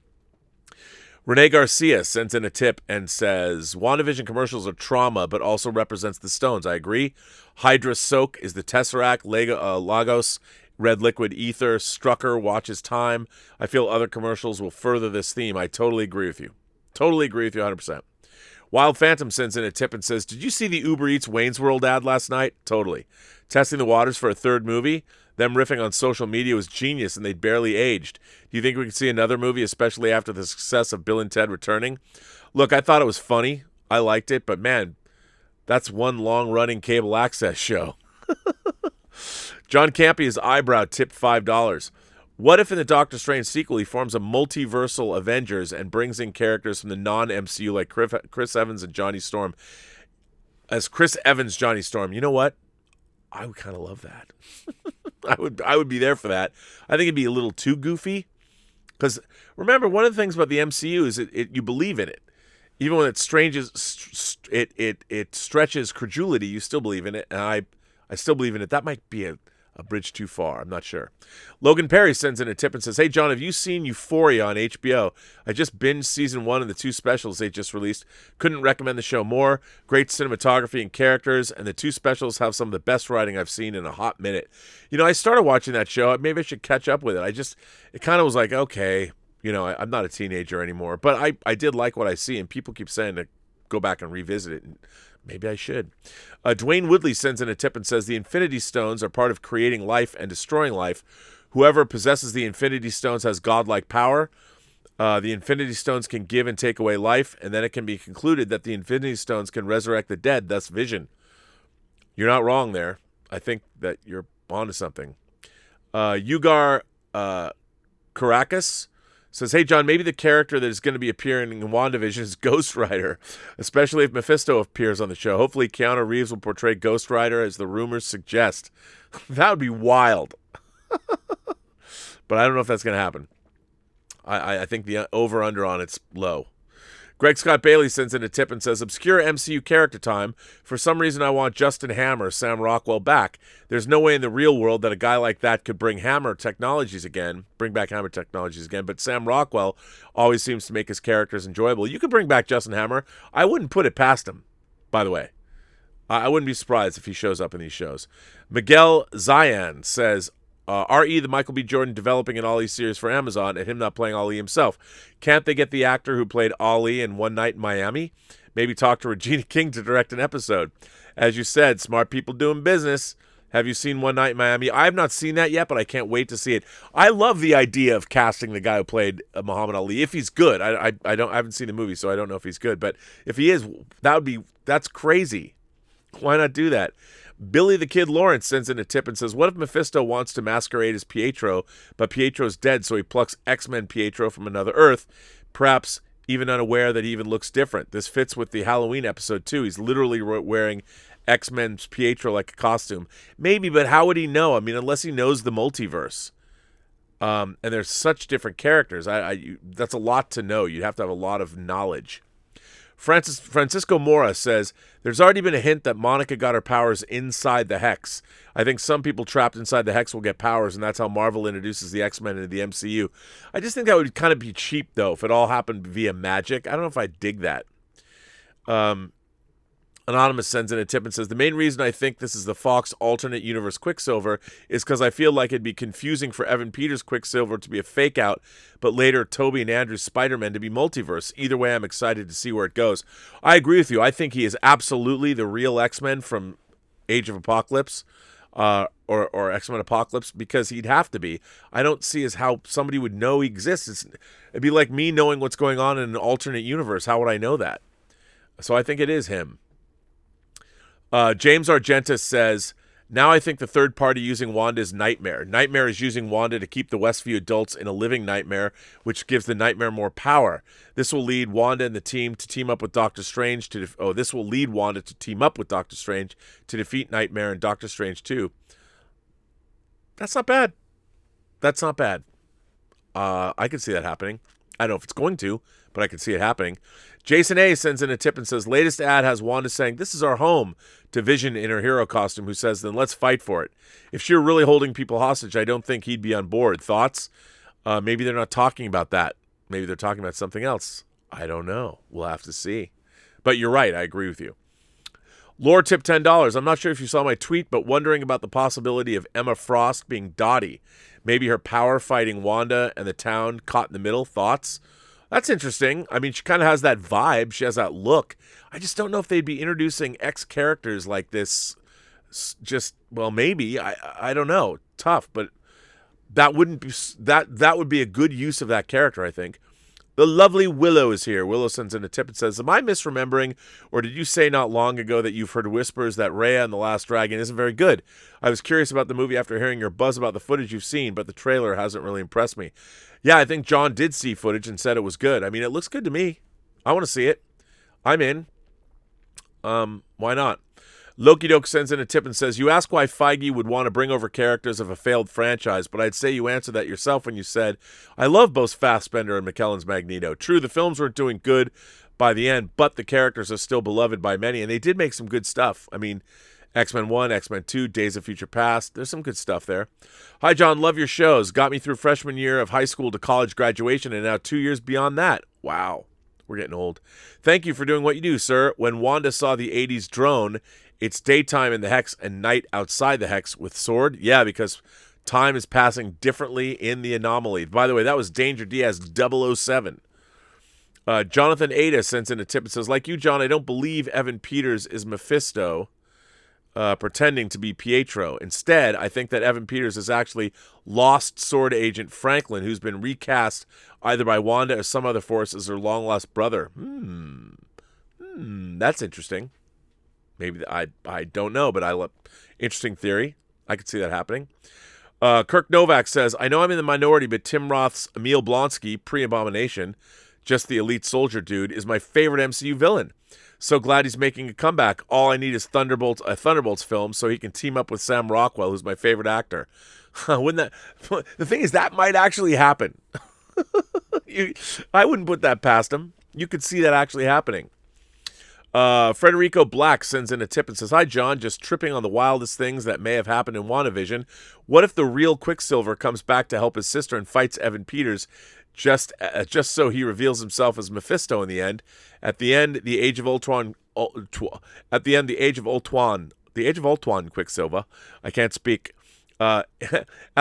Renee Garcia sends in a tip and says, WandaVision commercials are trauma, but also represents the stones. I agree. Hydra Soak is the Tesseract, Lagos, Red Liquid Ether, Strucker watches time. I feel other commercials will further this theme. I totally agree with you. Totally agree with you 100%. Wild Phantom sends in a tip and says, did you see the Uber Eats Wayne's World ad last night? Totally. Testing the waters for a third movie? Them riffing on social media was genius and they'd barely aged. Do you think we could see another movie, especially after the success of Bill and Ted returning? Look, I thought it was funny. I liked it, but man, that's one long-running cable access show. John Campea's eyebrow tipped $5. What if in the Doctor Strange sequel he forms a multiversal Avengers and brings in characters from the non-MCU like Chris Evans and Johnny Storm? As Chris Evans, Johnny Storm, you know what? I would kind of love that. I would be there for that. I think it'd be a little too goofy. Because remember, one of the things about the MCU is you believe in it. Even when it stretches credulity, you still believe in it. And I still believe in it. That might be a bridge too far. I'm not sure. Logan Perry sends in a tip and says, hey, John, have you seen Euphoria on HBO? I just binged season 1 and the 2 specials they just released. Couldn't recommend the show more. Great cinematography and characters, and the 2 specials have some of the best writing I've seen in a hot minute. You know, I started watching that show. Maybe I should catch up with it. It kind of was like, okay, you know, I'm not a teenager anymore. But I did like what I see, and people keep saying to go back and revisit it, and maybe I should. Dwayne Woodley sends in a tip and says, the Infinity Stones are part of creating life and destroying life. Whoever possesses the Infinity Stones has godlike power. The Infinity Stones can give and take away life, and then it can be concluded that the Infinity Stones can resurrect the dead, thus Vision. You're not wrong there. I think that you're onto something. Ugar Caracas says, hey, John, maybe the character that is going to be appearing in WandaVision is Ghost Rider, especially if Mephisto appears on the show. Hopefully Keanu Reeves will portray Ghost Rider as the rumors suggest. That would be wild. But I don't know if that's going to happen. I think the over-under on it's low. Greg Scott Bailey sends in a tip and says, obscure MCU character time. For some reason, I want Justin Hammer, Sam Rockwell back. There's no way in the real world that a guy like that could bring back Hammer Technologies again, but Sam Rockwell always seems to make his characters enjoyable. You could bring back Justin Hammer. I wouldn't put it past him, by the way. I wouldn't be surprised if he shows up in these shows. Miguel Zayan says, R.E. the Michael B. Jordan developing an Ollie series for Amazon and him not playing Ollie himself. Can't they get the actor who played Ollie in One Night in Miami? Maybe talk to Regina King to direct an episode. As you said, smart people doing business. Have you seen One Night in Miami? I have not seen that yet, but I can't wait to see it. I love the idea of casting the guy who played Muhammad Ali. If he's good, I haven't seen the movie, so I don't know if he's good. But if he is, that's crazy. Why not do that? Billy the Kid Lawrence sends in a tip and says, what if Mephisto wants to masquerade as Pietro, but Pietro's dead, so he plucks X-Men Pietro from another Earth, perhaps even unaware that he even looks different? This fits with the Halloween episode, too. He's literally wearing X-Men's Pietro like a costume. Maybe, but how would he know? I mean, unless he knows the multiverse. And there's such different characters. That's a lot to know. You'd have to have a lot of knowledge. Francisco Mora says, there's already been a hint that Monica got her powers inside the Hex. I think some people trapped inside the Hex will get powers, and that's how Marvel introduces the X-Men into the MCU. I just think that would kind of be cheap, though, if it all happened via magic. I don't know if I dig that. Anonymous sends in a tip and says, the main reason I think this is the Fox alternate universe Quicksilver is because I feel like it'd be confusing for Evan Peters' Quicksilver to be a fake out, but later Tobey and Andrew's Spider-Man to be multiverse. Either way, I'm excited to see where it goes. I agree with you. I think he is absolutely the real X-Men from Age of Apocalypse, or X-Men Apocalypse, because he'd have to be. I don't see as how somebody would know he exists. It'd be like me knowing what's going on in an alternate universe. How would I know that? So I think it is him. James Argenta says, now I think the third party using Wanda is Nightmare. Nightmare is using Wanda to keep the Westview adults in a living nightmare, which gives the Nightmare more power. This will lead Wanda and the team to team up with Doctor Strange this will lead Wanda to team up with Doctor Strange to defeat Nightmare and Doctor Strange 2. That's not bad. That's not bad. I can see that happening. I don't know if it's going to, but I can see it happening. Jason A. sends in a tip and says, latest ad has Wanda saying, this is our home, to Vision in her hero costume, who says, then let's fight for it. If she were really holding people hostage, I don't think he'd be on board. Thoughts? Maybe they're not talking about that. Maybe they're talking about something else. I don't know. We'll have to see. But you're right. I agree with you. Lore tip $10. I'm not sure if you saw my tweet, but wondering about the possibility of Emma Frost being Dottie. Maybe her power fighting Wanda and the town caught in the middle. Thoughts? That's interesting. I mean, she kind of has that vibe. She has that look. I just don't know if they'd be introducing X characters like this. Just, well, maybe. I don't know. Tough, but that wouldn't be that would be a good use of that character, I think. The lovely Willow is here. Willow sends in a tip and says, am I misremembering, or did you say not long ago that you've heard whispers that Raya and the Last Dragon isn't very good? I was curious about the movie after hearing your buzz about the footage you've seen, but the trailer hasn't really impressed me. Yeah, I think John did see footage and said it was good. I mean, it looks good to me. I want to see it. I'm in. Why not? Loki Doke sends in a tip and says, you ask why Feige would want to bring over characters of a failed franchise, but I'd say you answered that yourself when you said, I love both Fassbender and McKellen's Magneto. True, the films weren't doing good by the end, but the characters are still beloved by many, and they did make some good stuff. I mean, X-Men 1, X-Men 2, Days of Future Past, there's some good stuff there. Hi, John, love your shows. Got me through freshman year of high school to college graduation, and now 2 years beyond that. Wow, we're getting old. Thank you for doing what you do, sir. When Wanda saw the 80s drone, it's daytime in the Hex and night outside the Hex with Sword. Yeah, because time is passing differently in the anomaly. By the way, that was Danger Diaz 007. Jonathan Ada sends in a tip and says, like you, John, I don't believe Evan Peters is Mephisto pretending to be Pietro. Instead, I think that Evan Peters is actually lost Sword agent Franklin, who's been recast either by Wanda or some other force as her long-lost brother. That's interesting. Maybe I don't know, but interesting theory. I could see that happening. Kirk Novak says, I know I'm in the minority, but Tim Roth's Emil Blonsky, pre-Abomination, just the elite soldier dude, is my favorite MCU villain. So glad he's making a comeback. All I need is a Thunderbolts film so he can team up with Sam Rockwell, who's my favorite actor. Wouldn't that? The thing is, that might actually happen. I wouldn't put that past him. You could see that actually happening. Frederico Black sends in a tip and says, hi, John, just tripping on the wildest things that may have happened in WandaVision. What if the real Quicksilver comes back to help his sister and fights Evan Peters just so he reveals himself as Mephisto in the end? At the end, the Age of Ultron Quicksilver. I can't speak. At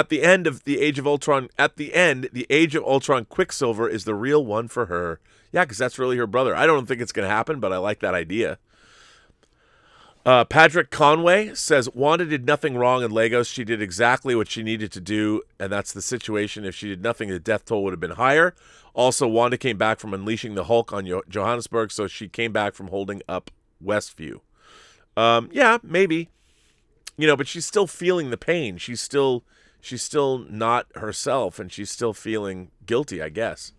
the end of the Age of Ultron, the Age of Ultron Quicksilver is the real one for her. Yeah, because that's really her brother. I don't think it's going to happen, but I like that idea. Patrick Conway says, Wanda did nothing wrong in Lagos. She did exactly what she needed to do, and that's the situation. If she did nothing, the death toll would have been higher. Also, Wanda came back from unleashing the Hulk on Johannesburg, so she came back from holding up Westview. Yeah, maybe. But she's still feeling the pain. She's still not herself, and she's still feeling guilty, I guess.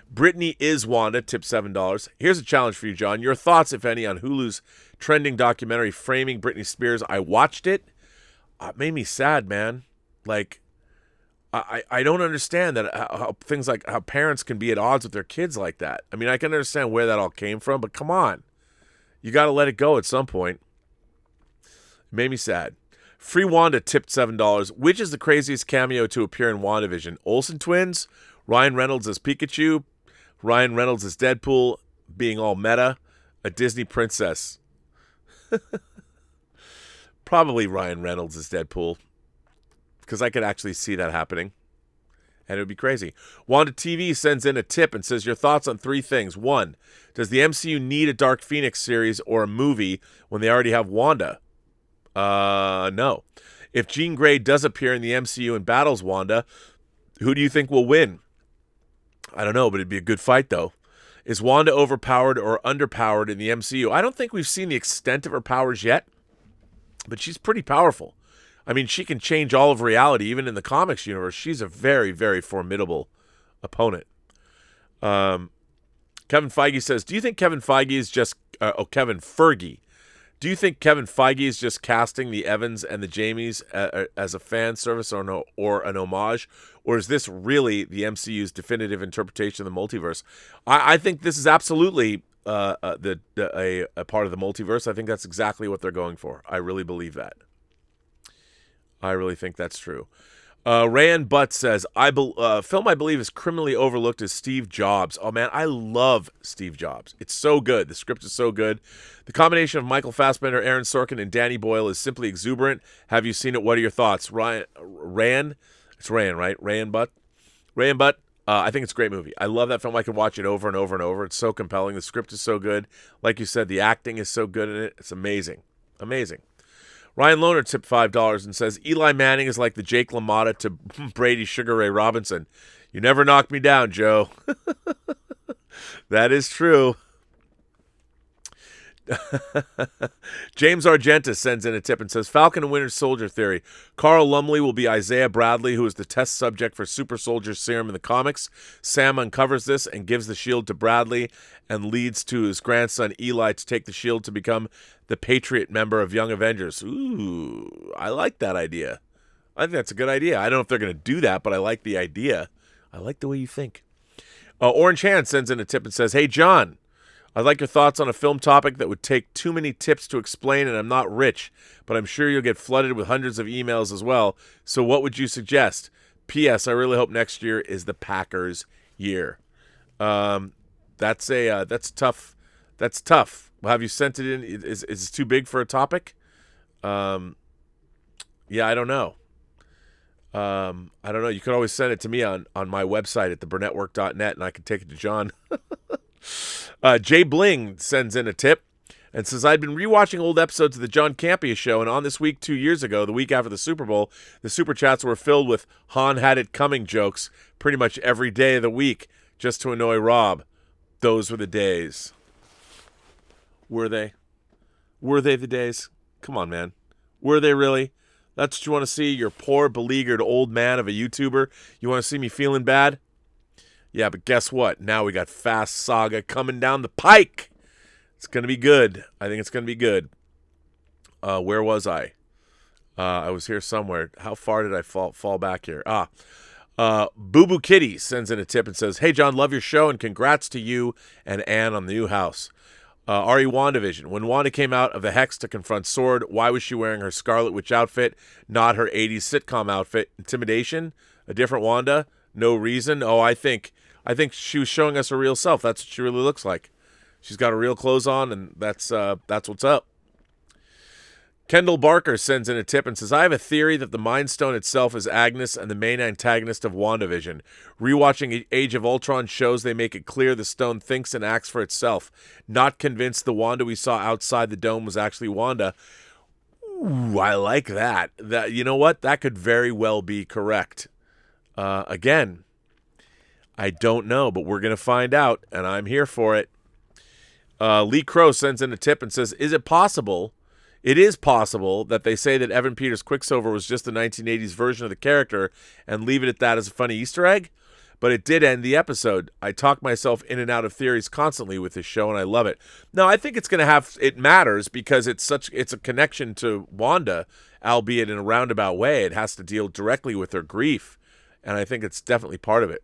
Brittany is Wanda, tip $7. Here's a challenge for you, John. Your thoughts, if any, on Hulu's trending documentary Framing Britney Spears. I watched it. It made me sad, man. Like, I don't understand that how things like how parents can be at odds with their kids like that. I mean, I can understand where that all came from, but come on. You got to let it go at some point. It made me sad. Free Wanda tipped $7. Which is the craziest cameo to appear in WandaVision? Olsen twins? Ryan Reynolds as Pikachu? Ryan Reynolds as Deadpool, being all meta? A Disney princess? Probably Ryan Reynolds as Deadpool, because I could actually see that happening, and it would be crazy. Wanda TV sends in a tip and says, your thoughts on 3 things. 1, does the MCU need a Dark Phoenix series or a movie when they already have Wanda? No. If Jean Grey does appear in the MCU and battles Wanda, who do you think will win? I don't know, but it'd be a good fight, though. Is Wanda overpowered or underpowered in the MCU? I don't think we've seen the extent of her powers yet, but she's pretty powerful. I mean, she can change all of reality, even in the comics universe. She's a very, very formidable opponent. Kevin Feige says, do you think Kevin Feige is just... Kevin Fergie. Do you think Kevin Feige is just casting the Evans and the Jamies as a fan service or an homage? Or is this really the MCU's definitive interpretation of the multiverse? I think this is absolutely a part of the multiverse. I think that's exactly what they're going for. I really believe that. I really think that's true. Rand Butt says, film I believe is criminally overlooked is Steve Jobs. Oh, man, I love Steve Jobs. It's so good. The script is so good. The combination of Michael Fassbender, Aaron Sorkin, and Danny Boyle is simply exuberant. Have you seen it? What are your thoughts? Rand? It's Rand, right? Rand Butt? Rand Butt, I think it's a great movie. I love that film. I can watch it over and over and over. It's so compelling. The script is so good. Like you said, the acting is so good in it. It's amazing. Amazing. Ryan Lohner tipped $5 and says, Eli Manning is like the Jake LaMotta to Brady Sugar Ray Robinson. You never knocked me down, Joe. That is true. James Argenta sends in a tip and says, Falcon and Winter Soldier theory. Carl Lumley will be Isaiah Bradley, who is the test subject for Super Soldier Serum in the comics. Sam uncovers this and gives the shield to Bradley and leads to his grandson Eli to take the shield to become the Patriot member of Young Avengers. Ooh, I like that idea. I think that's a good idea. I don't know if they're going to do that, but I like the idea. I like the way you think. Orange Hand sends in a tip and says, hey, John, I'd like your thoughts on a film topic that would take too many tips to explain, and I'm not rich, but I'm sure you'll get flooded with hundreds of emails as well. So what would you suggest? P.S. I really hope next year is the Packers' year. That's tough. That's tough. Have you sent it in? Is it too big for a topic? Yeah, I don't know. I don't know. You could always send it to me on my website at theburnettwork.net, and I can take it to John. Jay Bling sends in a tip and says, I'd been rewatching old episodes of the John Campea Show, and on this week 2 years ago, the week after the Super Bowl, the Super Chats were filled with Han had it coming jokes pretty much every day of the week just to annoy Rob. Those were the days. Were they? Were they the days? Come on, man. Were they really? That's what you want to see? Your poor, beleaguered old man of a YouTuber? You want to see me feeling bad? Yeah, but guess what? Now we got Fast Saga coming down the pike. It's going to be good. I think it's going to be good. Where was I? I was here somewhere. How far did I fall back here? Boo Boo Kitty sends in a tip and says, hey, John, love your show, and congrats to you and Ann on the new house. RE WandaVision. When Wanda came out of the Hex to confront Sword, why was she wearing her Scarlet Witch outfit, not her 80s sitcom outfit? Intimidation? A different Wanda? No reason? Oh, I think she was showing us her real self. That's what she really looks like. She's got her real clothes on, and that's what's up. Kendall Barker sends in a tip and says, I have a theory that the Mind Stone itself is Agnes and the main antagonist of WandaVision. Rewatching Age of Ultron shows they make it clear the stone thinks and acts for itself. Not convinced the Wanda we saw outside the dome was actually Wanda. Ooh, I like that. You know what? That could very well be correct. Again, I don't know, but we're going to find out, and I'm here for it. Lee Crow sends in a tip and says, is it possible... It is possible that they say that Evan Peters' Quicksilver was just the 1980s version of the character and leave it at that as a funny Easter egg, but it did end the episode. I talk myself in and out of theories constantly with this show, and I love it. No, I think it's going to have, it matters because it's a connection to Wanda, albeit in a roundabout way. It has to deal directly with her grief and I think it's definitely part of it.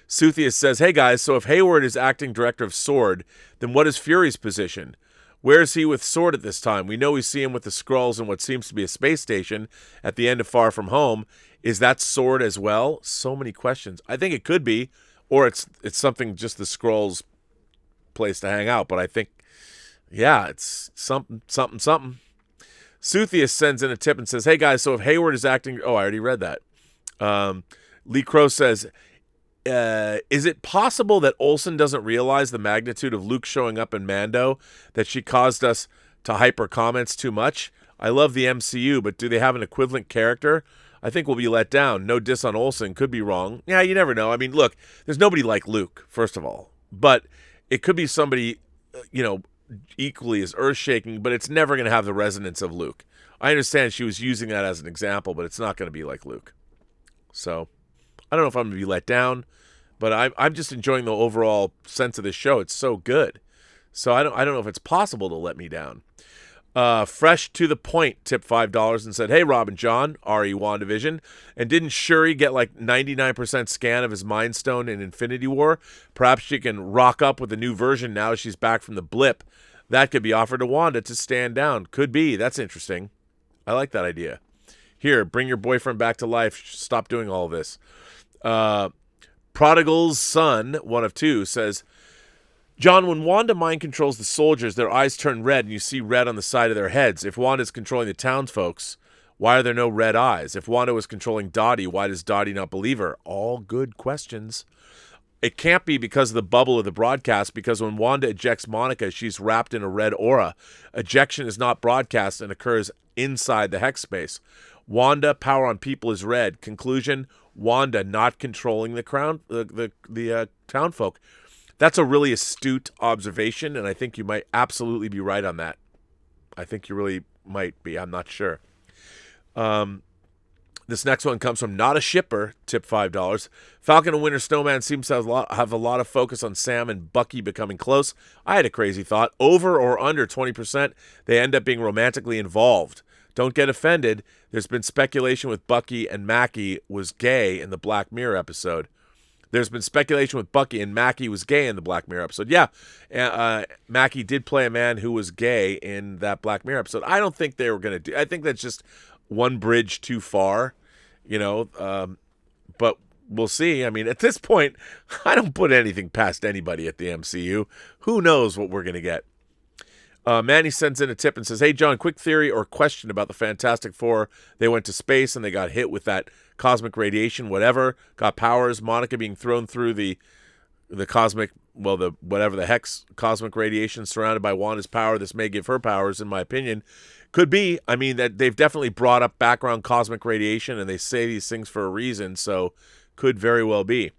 Suthius says, hey guys, so if Hayward is acting director of S.W.O.R.D., then what is Fury's position? Where is he with S.W.O.R.D. at this time? We know we see him with the Skrulls in what seems to be a space station at the end of Far From Home. Is that S.W.O.R.D. as well? So many questions. I think it could be, or it's something just the Skrulls' place to hang out. But I think, yeah, it's something. Suthius sends in a tip and says, hey guys, so if Hayward is acting... Oh, I already read that. Lee Crow says... is it possible that Olsen doesn't realize the magnitude of Luke showing up in Mando, that she caused us to hyper comments too much? I love the MCU, but do they have an equivalent character? I think we'll be let down. No diss on Olsen. Could be wrong. Yeah, you never know. I mean, look, there's nobody like Luke, first of all. But it could be somebody, equally as earth-shaking, but it's never going to have the resonance of Luke. I understand she was using that as an example, but it's not going to be like Luke. So, I don't know if I'm going to be let down. But I'm just enjoying the overall sense of this show. It's so good. So I don't know if it's possible to let me down. Fresh to the point tipped $5 and said, hey, Rob and John, RE WandaVision. And didn't Shuri get like 99% scan of his Mind Stone in Infinity War? Perhaps she can rock up with a new version now she's back from the blip. That could be offered to Wanda to stand down. Could be. That's interesting. I like that idea. Here, bring your boyfriend back to life. Stop doing all this. Prodigal's Son, one of two, says, John, when Wanda mind controls the soldiers, their eyes turn red and you see red on the side of their heads. If Wanda's controlling the townsfolks, why are there no red eyes? If Wanda was controlling Dottie, why does Dottie not believe her? All good questions. It can't be because of the bubble of the broadcast, because when Wanda ejects Monica, she's wrapped in a red aura. Ejection is not broadcast and occurs inside the hex space. Wanda, power on people is red. Conclusion, Wanda not controlling the townfolk. That's a really astute observation, and I think you might absolutely be right on that. I think you really might be. I'm not sure. This next one comes from Not a Shipper, tip $5. Falcon and Winter Snowman seems to have a lot of focus on Sam and Bucky becoming close. I had a crazy thought. Over or under 20%, they end up being romantically involved. Don't get offended. There's been speculation with Bucky and Mackie was gay in the Black Mirror episode. There's been speculation with Bucky and Mackie was gay in the Black Mirror episode. Yeah, Mackie did play a man who was gay in that Black Mirror episode. I don't think they were going to do... I think that's just one bridge too far, but we'll see. I mean, at this point, I don't put anything past anybody at the MCU. Who knows what we're going to get? Manny sends in a tip and says, hey, John, quick theory or question about the Fantastic Four. They went to space and they got hit with that cosmic radiation, whatever, got powers. Monica being thrown through the cosmic, the hex cosmic radiation surrounded by Wanda's power. This may give her powers, in my opinion. Could be. I mean, that they've definitely brought up background cosmic radiation and they say these things for a reason, so could very well be.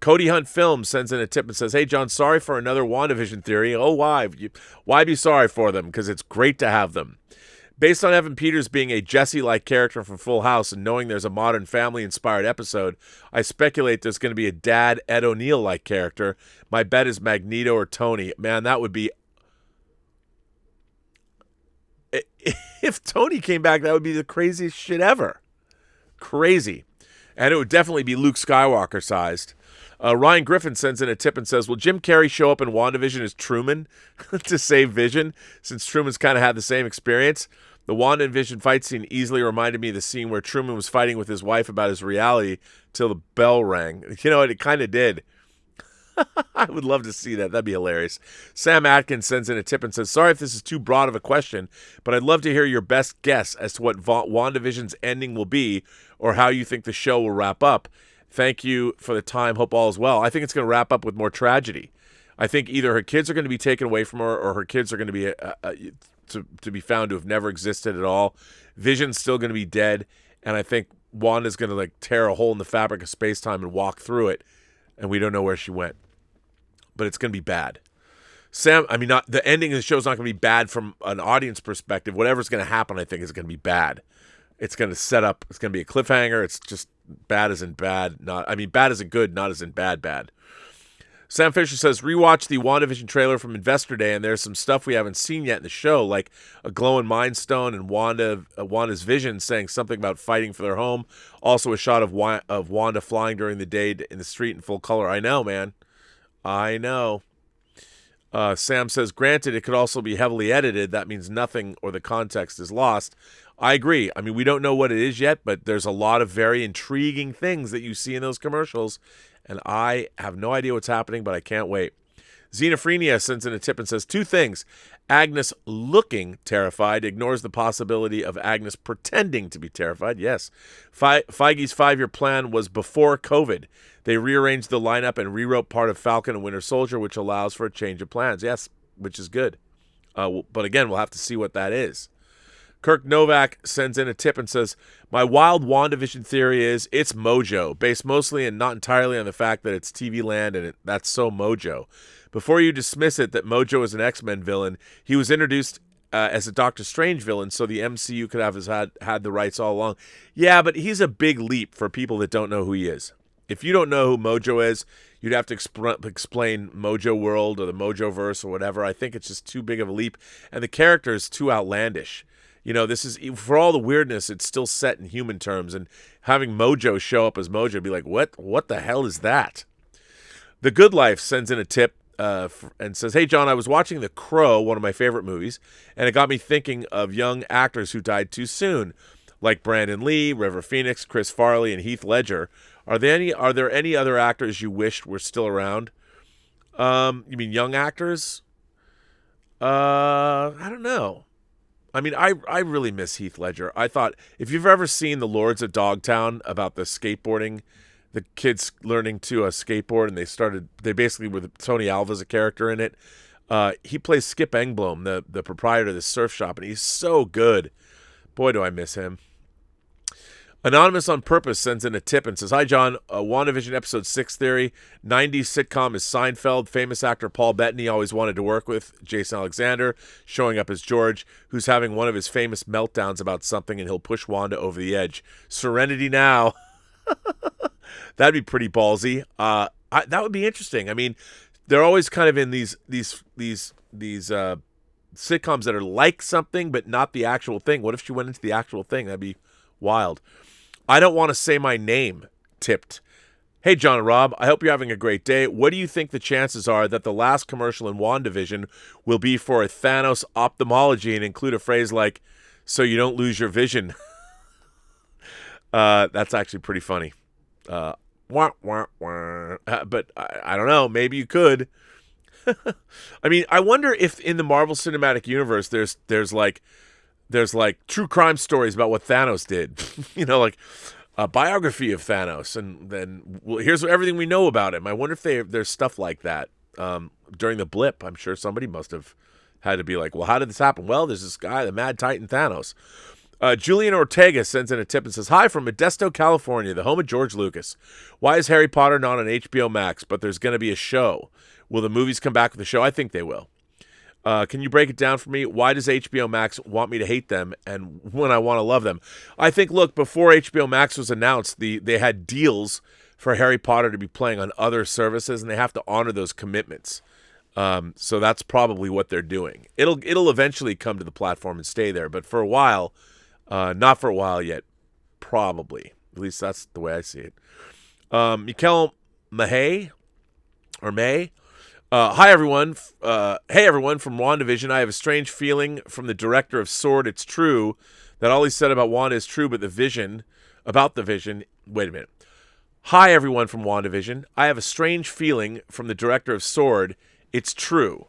Cody Hunt Films sends in a tip and says, hey, John, sorry for another WandaVision theory. Oh, why? Why be sorry for them? Because it's great to have them. Based on Evan Peters being a Jesse-like character from Full House and knowing there's a Modern Family-inspired episode, I speculate there's going to be a Dad Ed O'Neill-like character. My bet is Magneto or Tony. Man, that would be... If Tony came back, that would be the craziest shit ever. Crazy. And it would definitely be Luke Skywalker-sized. Ryan Griffin sends in a tip and says, will Jim Carrey show up in WandaVision as Truman to save Vision, since Truman's kind of had the same experience? The Wanda and Vision fight scene easily reminded me of the scene where Truman was fighting with his wife about his reality till the bell rang. It kind of did. I would love to see that. That'd be hilarious. Sam Atkins sends in a tip and says, sorry if this is too broad of a question, but I'd love to hear your best guess as to what WandaVision's ending will be or how you think the show will wrap up. Thank you for the time. Hope all is well. I think it's going to wrap up with more tragedy. I think either her kids are going to be taken away from her or her kids are going to be to be found to have never existed at all. Vision's still going to be dead, and I think Wanda's going to tear a hole in the fabric of space-time and walk through it, and we don't know where she went. But it's going to be bad. The ending of the show is not going to be bad from an audience perspective. Whatever's going to happen, I think, is going to be bad. It's going to set up, it's going to be a cliffhanger. It's just bad as in bad. Bad as in good, not as in bad. Sam Fisher says, rewatch the WandaVision trailer from Investor Day, and there's some stuff we haven't seen yet in the show, like a glowing Mind Stone and Wanda's vision saying something about fighting for their home. Also a shot of Wanda flying during the day in the street in full color. I know, man. I know. Sam says, granted, it could also be heavily edited. That means nothing or the context is lost. I agree. I mean, we don't know what it is yet, but there's a lot of very intriguing things that you see in those commercials, and I have no idea what's happening, but I can't wait. Xenophrenia sends in a tip and says 2 things. Agnes looking terrified ignores the possibility of Agnes pretending to be terrified. Yes. Feige's 5-year plan was before COVID. They rearranged the lineup and rewrote part of Falcon and Winter Soldier, which allows for a change of plans. Yes, which is good. But again, we'll have to see what that is. Kirk Novak sends in a tip and says, my wild WandaVision theory is it's Mojo, based mostly and not entirely on the fact that it's TV land and that's so Mojo. Before you dismiss it that Mojo is an X-Men villain, he was introduced as a Doctor Strange villain, so the MCU could have had the rights all along. Yeah, but he's a big leap for people that don't know who he is. If you don't know who Mojo is, you'd have to explain Mojo World or the Mojoverse or whatever. I think it's just too big of a leap, and the character is too outlandish. You know, this is, for all the weirdness, it's still set in human terms, and having Mojo show up as Mojo, be like, what the hell is that? The Good Life sends in a tip and says, hey, John, I was watching The Crow, one of my favorite movies, and it got me thinking of young actors who died too soon, like Brandon Lee, River Phoenix, Chris Farley, and Heath Ledger. Are there any other actors you wished were still around? You mean young actors? I don't know. I mean, I really miss Heath Ledger. I thought, if you've ever seen The Lords of Dogtown about the skateboarding, the kids learning to skateboard, and they basically, with Tony Alva's a character in it. He plays Skip Engblom, the proprietor of the surf shop, and he's so good. Boy, do I miss him. Anonymous on Purpose sends in a tip and says, hi, John, WandaVision Episode 6 theory. 90s sitcom is Seinfeld. Famous actor Paul Bettany always wanted to work with Jason Alexander, showing up as George, who's having one of his famous meltdowns about something, and he'll push Wanda over the edge. Serenity now. That'd be pretty ballsy. That would be interesting. I mean, they're always kind of in these sitcoms that are like something, but not the actual thing. What if she went into the actual thing? That'd be wild. I don't want to say my name, tipped. Hey, John and Rob, I hope you're having a great day. What do you think the chances are that the last commercial in WandaVision will be for a Thanos ophthalmology and include a phrase like, so you don't lose your vision? That's actually pretty funny. But I don't know. Maybe you could. I mean, I wonder if in the Marvel Cinematic Universe there's like true crime stories about what Thanos did. You know, like a biography of Thanos, and then here's everything we know about him. I wonder if there's stuff like that. During the blip, I'm sure somebody must have had to be like, well, how did this happen? Well, there's this guy, the Mad Titan Thanos. Julian Ortega sends in a tip and says, hi from Modesto, California, the home of George Lucas. Why is Harry Potter not on HBO Max, but there's going to be a show? Will the movies come back with the show? I think they will. Can you break it down for me? Why does HBO Max want me to hate them and when I want to love them? I think, look, before HBO Max was announced, they had deals for Harry Potter to be playing on other services, and they have to honor those commitments. So that's probably what they're doing. It'll eventually come to the platform and stay there, but for a while, not for a while yet, probably. At least that's the way I see it. Mikel May. Hi, everyone. Hey, everyone from WandaVision. I have a strange feeling from the director of Sword, It's True, that all he said about Wanda is true, but about the vision. Wait a minute. Hi, everyone from WandaVision. I have a strange feeling from the director of Sword, It's True,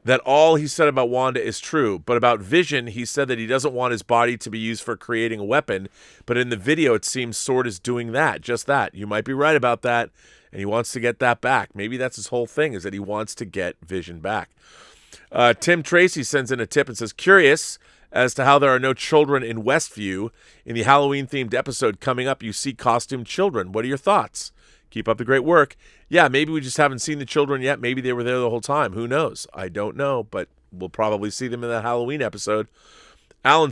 that all he said about Wanda is true, but about Vision, he said that he doesn't want his body to be used for creating a weapon, but in the video, it seems Sword is doing that, just that. You might be right about that. And he wants to get that back. Maybe that's his whole thing, is that he wants to get Vision back. Tim Tracy sends in a tip and says, curious as to how there are no children in Westview. In the Halloween-themed episode coming up, you see costumed children. What are your thoughts? Keep up the great work. Yeah, maybe we just haven't seen the children yet. Maybe they were there the whole time. Who knows? I don't know, but we'll probably see them in that Halloween episode. Alan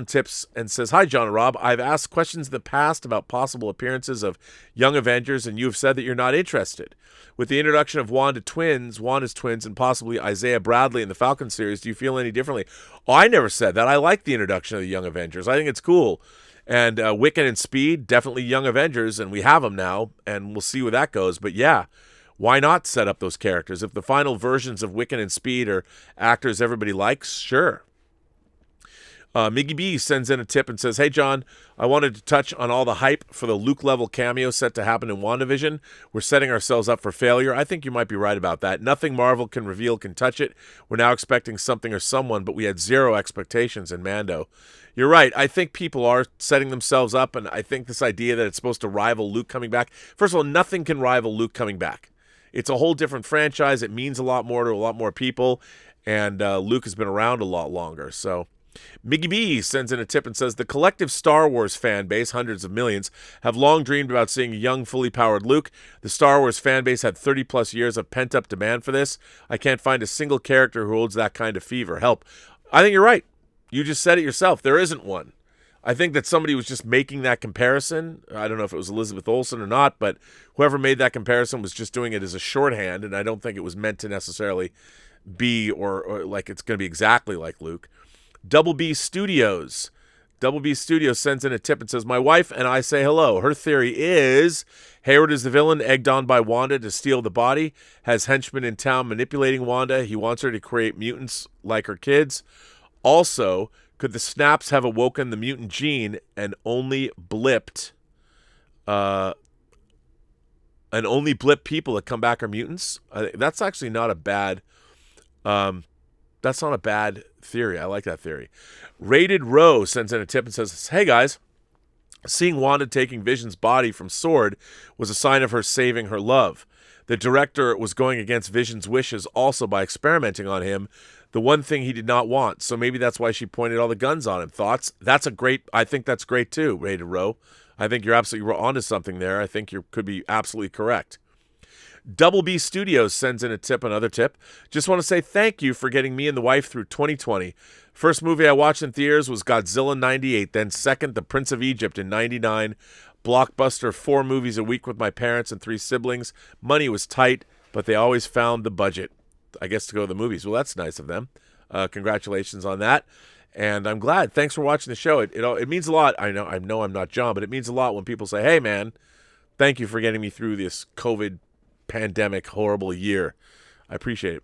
tips and says, "Hi, John and Rob. I've asked questions in the past about possible appearances of Young Avengers, and you have said that you're not interested. With the introduction of Wanda's twins, and possibly Isaiah Bradley in the Falcon series, do you feel any differently?" Oh, I never said that. I like the introduction of the Young Avengers. I think it's cool. And Wiccan and Speed, definitely Young Avengers, and we have them now, and we'll see where that goes. But yeah, why not set up those characters? If the final versions of Wiccan and Speed are actors everybody likes, sure. Miggy B sends in a tip and says, "Hey, John, I wanted to touch on all the hype for the Luke-level cameo set to happen in WandaVision. We're setting ourselves up for failure. I think you might be right about that. Nothing Marvel can reveal can touch it. We're now expecting something or someone, but we had zero expectations in Mando." You're right. I think people are setting themselves up, and I think this idea that it's supposed to rival Luke coming back. First of all, nothing can rival Luke coming back. It's a whole different franchise. It means a lot more to a lot more people, and Luke has been around a lot longer, so... Miggy B sends in a tip and says, "The collective Star Wars fan base, hundreds of millions, have long dreamed about seeing a young, fully powered Luke. The Star Wars fan base had 30-plus years of pent-up demand for this. I can't find a single character who holds that kind of fever. Help." I think you're right. You just said it yourself. There isn't one. I think that somebody was just making that comparison. I don't know if it was Elizabeth Olsen or not, but whoever made that comparison was just doing it as a shorthand, and I don't think it was meant to necessarily be or like it's going to be exactly like Luke. Double B Studios sends in a tip and says, "My wife and I say hello. Her theory is Hayward is the villain, egged on by Wanda to steal the body, has henchmen in town manipulating Wanda. He wants her to create mutants like her kids. Also, could the snaps have awoken the mutant gene and only blipped people that come back are mutants?" That's actually not a bad theory. I like that theory. Rated Row sends in a tip and says, "Hey guys, seeing Wanda taking Vision's body from Sword was a sign of her saving her love. The director was going against Vision's wishes also by experimenting on him, the one thing he did not want. So maybe that's why she pointed all the guns on him. Thoughts?" I think that's great too, Rated Row. I think you're absolutely onto something there. I think you could be absolutely correct. Double B Studios sends in another tip. "Just want to say thank you for getting me and the wife through 2020. First movie I watched in theaters was Godzilla 98, then second, The Prince of Egypt in 99. Blockbuster 4 movies a week with my parents and 3 siblings. Money was tight, but they always found the budget, I guess, to go to the movies." Well, that's nice of them. Congratulations on that. And I'm glad. Thanks for watching the show. It means a lot. I know I'm not John, but it means a lot when people say, "Hey, man, thank you for getting me through this COVID pandemic horrible year." I appreciate it.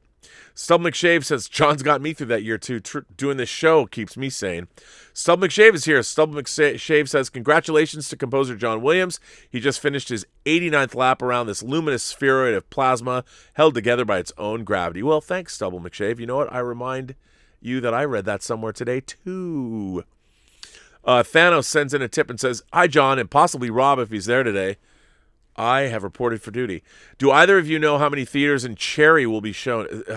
Stub McShave says, "John's got me through that year too. Doing this show keeps me sane." Stub McShave is here. Stub McShave says, "Congratulations to composer John Williams. He just finished his 89th lap around this luminous spheroid of plasma held together by its own gravity." Well, thanks, Stubble McShave. You know what? I remind you that I read that somewhere today too. Thanos sends in a tip and says, "Hi, John, and possibly Rob if he's there today. I have reported for duty. Do either of you know how many theaters Cherry will be shown in?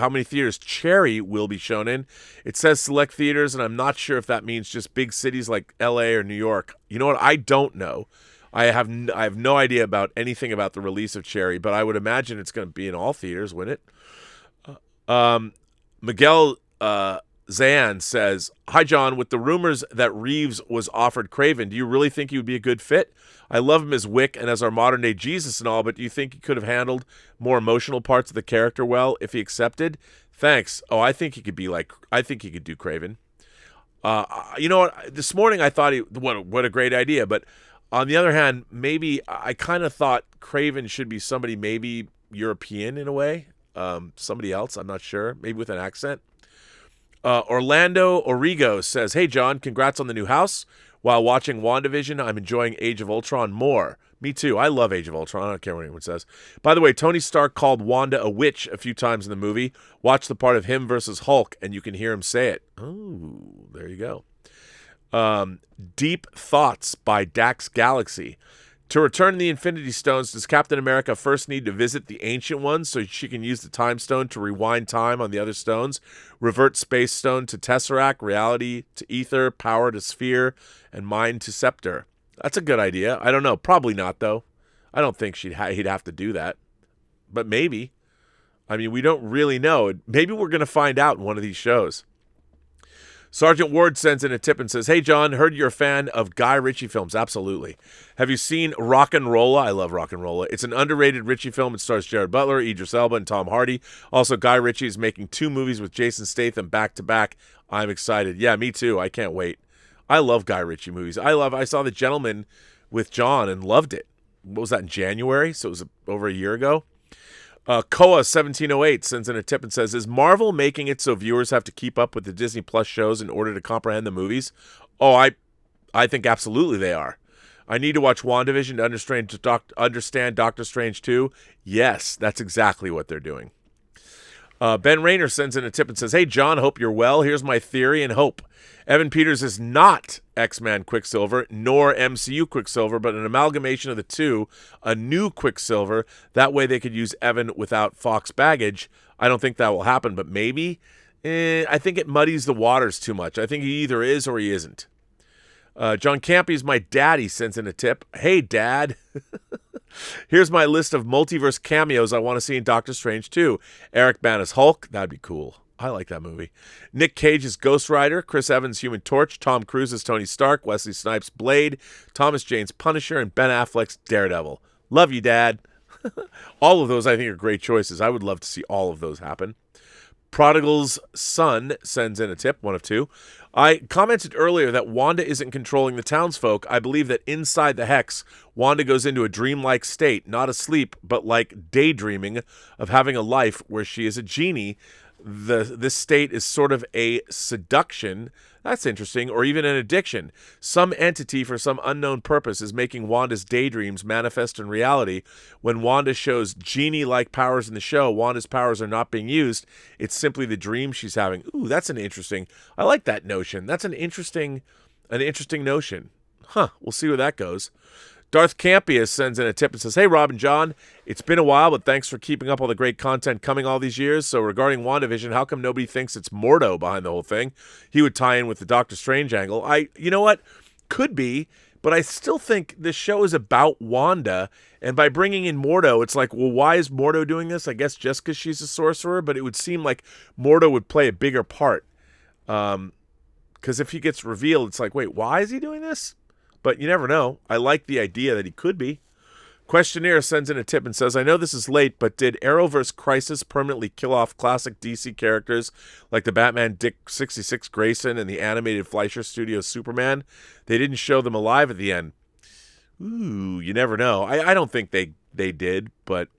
It says select theaters, and I'm not sure if that means just big cities like LA or New York. You know what? I don't know. I have no idea about anything about the release of Cherry, but I would imagine it's going to be in all theaters, wouldn't it?" Miguel Zan says, "Hi, John. With the rumors that Reeves was offered Kraven, do you really think he would be a good fit? I love him as Wick and as our modern-day Jesus and all, but do you think he could have handled more emotional parts of the character well if he accepted? Thanks." Oh, I think he could do Kraven. You know what? This morning I thought what a great idea, but on the other hand, maybe I kind of thought Kraven should be somebody maybe European in a way, somebody else. I'm not sure, maybe with an accent. Orlando Origo says, "Hey, John, congrats on the new house. While watching WandaVision, I'm enjoying Age of Ultron more." Me too. I love Age of Ultron. I don't care what anyone says. By the way, Tony Stark called Wanda a witch a few times in the movie. Watch the part of him versus Hulk, and you can hear him say it. Oh, there you go. Deep Thoughts by Dax Galaxy. To return the Infinity Stones, does Captain America first need to visit the Ancient Ones so she can use the Time Stone to rewind time on the other stones, revert Space Stone to Tesseract, reality to Ether, power to Sphere, and mind to Scepter? That's a good idea. I don't know. Probably not, though. I don't think he'd have to do that. But maybe. I mean, we don't really know. Maybe we're going to find out in one of these shows. Sergeant Ward sends in a tip and says, hey, John, heard you're a fan of Guy Ritchie films. Absolutely. Have you seen Rock and Rolla? I love Rock and Rolla. It's an underrated Ritchie film. It stars Jared Butler, Idris Elba, and Tom Hardy. Also, Guy Ritchie is making 2 movies with Jason Statham back-to-back. I'm excited. Yeah, me too. I can't wait. I love Guy Ritchie movies. I saw The Gentleman with John and loved it. What was that, in January? So it was over a year ago. Koa1708 sends in a tip and says, is Marvel making it so viewers have to keep up with the Disney Plus shows in order to comprehend the movies? Oh, I think absolutely they are. I need to watch WandaVision to understand Doctor Strange 2. Yes, that's exactly what they're doing. Ben Rayner sends in a tip and says, hey, John, hope you're well. Here's my theory and hope. Evan Peters is not X-Men Quicksilver, nor MCU Quicksilver, but an amalgamation of the two, a new Quicksilver. That way they could use Evan without Fox baggage. I don't think that will happen, but maybe. I think it muddies the waters too much. I think he either is or he isn't. John Campea, my daddy, sends in a tip. Hey, Dad. Here's my list of multiverse cameos I want to see in Doctor Strange 2. Eric Bana's Hulk. That'd be cool. I like that movie. Nick Cage's Ghost Rider, Chris Evans' Human Torch, Tom Cruise's Tony Stark, Wesley Snipes' Blade, Thomas Jane's Punisher, and Ben Affleck's Daredevil. Love you, Dad. All of those I think are great choices. I would love to see all of those happen. Prodigal's Son sends in a tip, one of 2. I commented earlier that Wanda isn't controlling the townsfolk. I believe that inside the Hex, Wanda goes into a dreamlike state, not asleep, but like daydreaming of having a life where she is a genie. This state is sort of a seduction. That's interesting. Or even an addiction. Some entity for some unknown purpose is making Wanda's daydreams manifest in reality. When Wanda shows genie-like powers in the show, Wanda's powers are not being used. It's simply the dream she's having. Ooh, that's an interesting. I like that notion. That's an interesting notion. Huh. We'll see where that goes. Darth Campea sends in a tip and says, hey, Rob and John, it's been a while, but thanks for keeping up all the great content coming all these years. So regarding WandaVision, how come nobody thinks it's Mordo behind the whole thing? He would tie in with the Doctor Strange angle. You know what? Could be, but I still think this show is about Wanda. And by bringing in Mordo, it's like, well, why is Mordo doing this? I guess just because she's a sorcerer, but it would seem like Mordo would play a bigger part. Because if he gets revealed, it's like, wait, why is he doing this? But you never know. I like the idea that he could be. Questionnaire sends in a tip and says, I know this is late, but did Arrowverse Crisis permanently kill off classic DC characters like the Batman Dick 66 Grayson and the animated Fleischer Studios Superman? They didn't show them alive at the end. Ooh, you never know. I don't think they did, but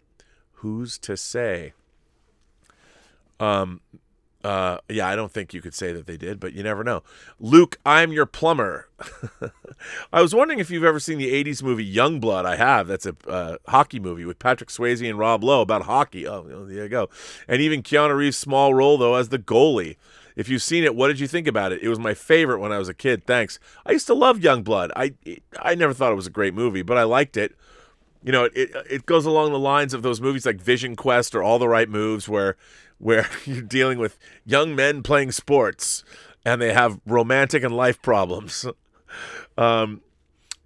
who's to say? Yeah, I don't think you could say that they did, but you never know. Luke, I'm your plumber. I was wondering if you've ever seen the 80s movie Youngblood. I have. That's a hockey movie with Patrick Swayze and Rob Lowe about hockey. Oh, there you go. And even Keanu Reeves' small role, though, as the goalie. If you've seen it, what did you think about it? It was my favorite when I was a kid. Thanks. I used to love Youngblood. I never thought it was a great movie, but I liked it. You know, it goes along the lines of those movies like Vision Quest or All the Right Moves where you're dealing with young men playing sports and they have romantic and life problems.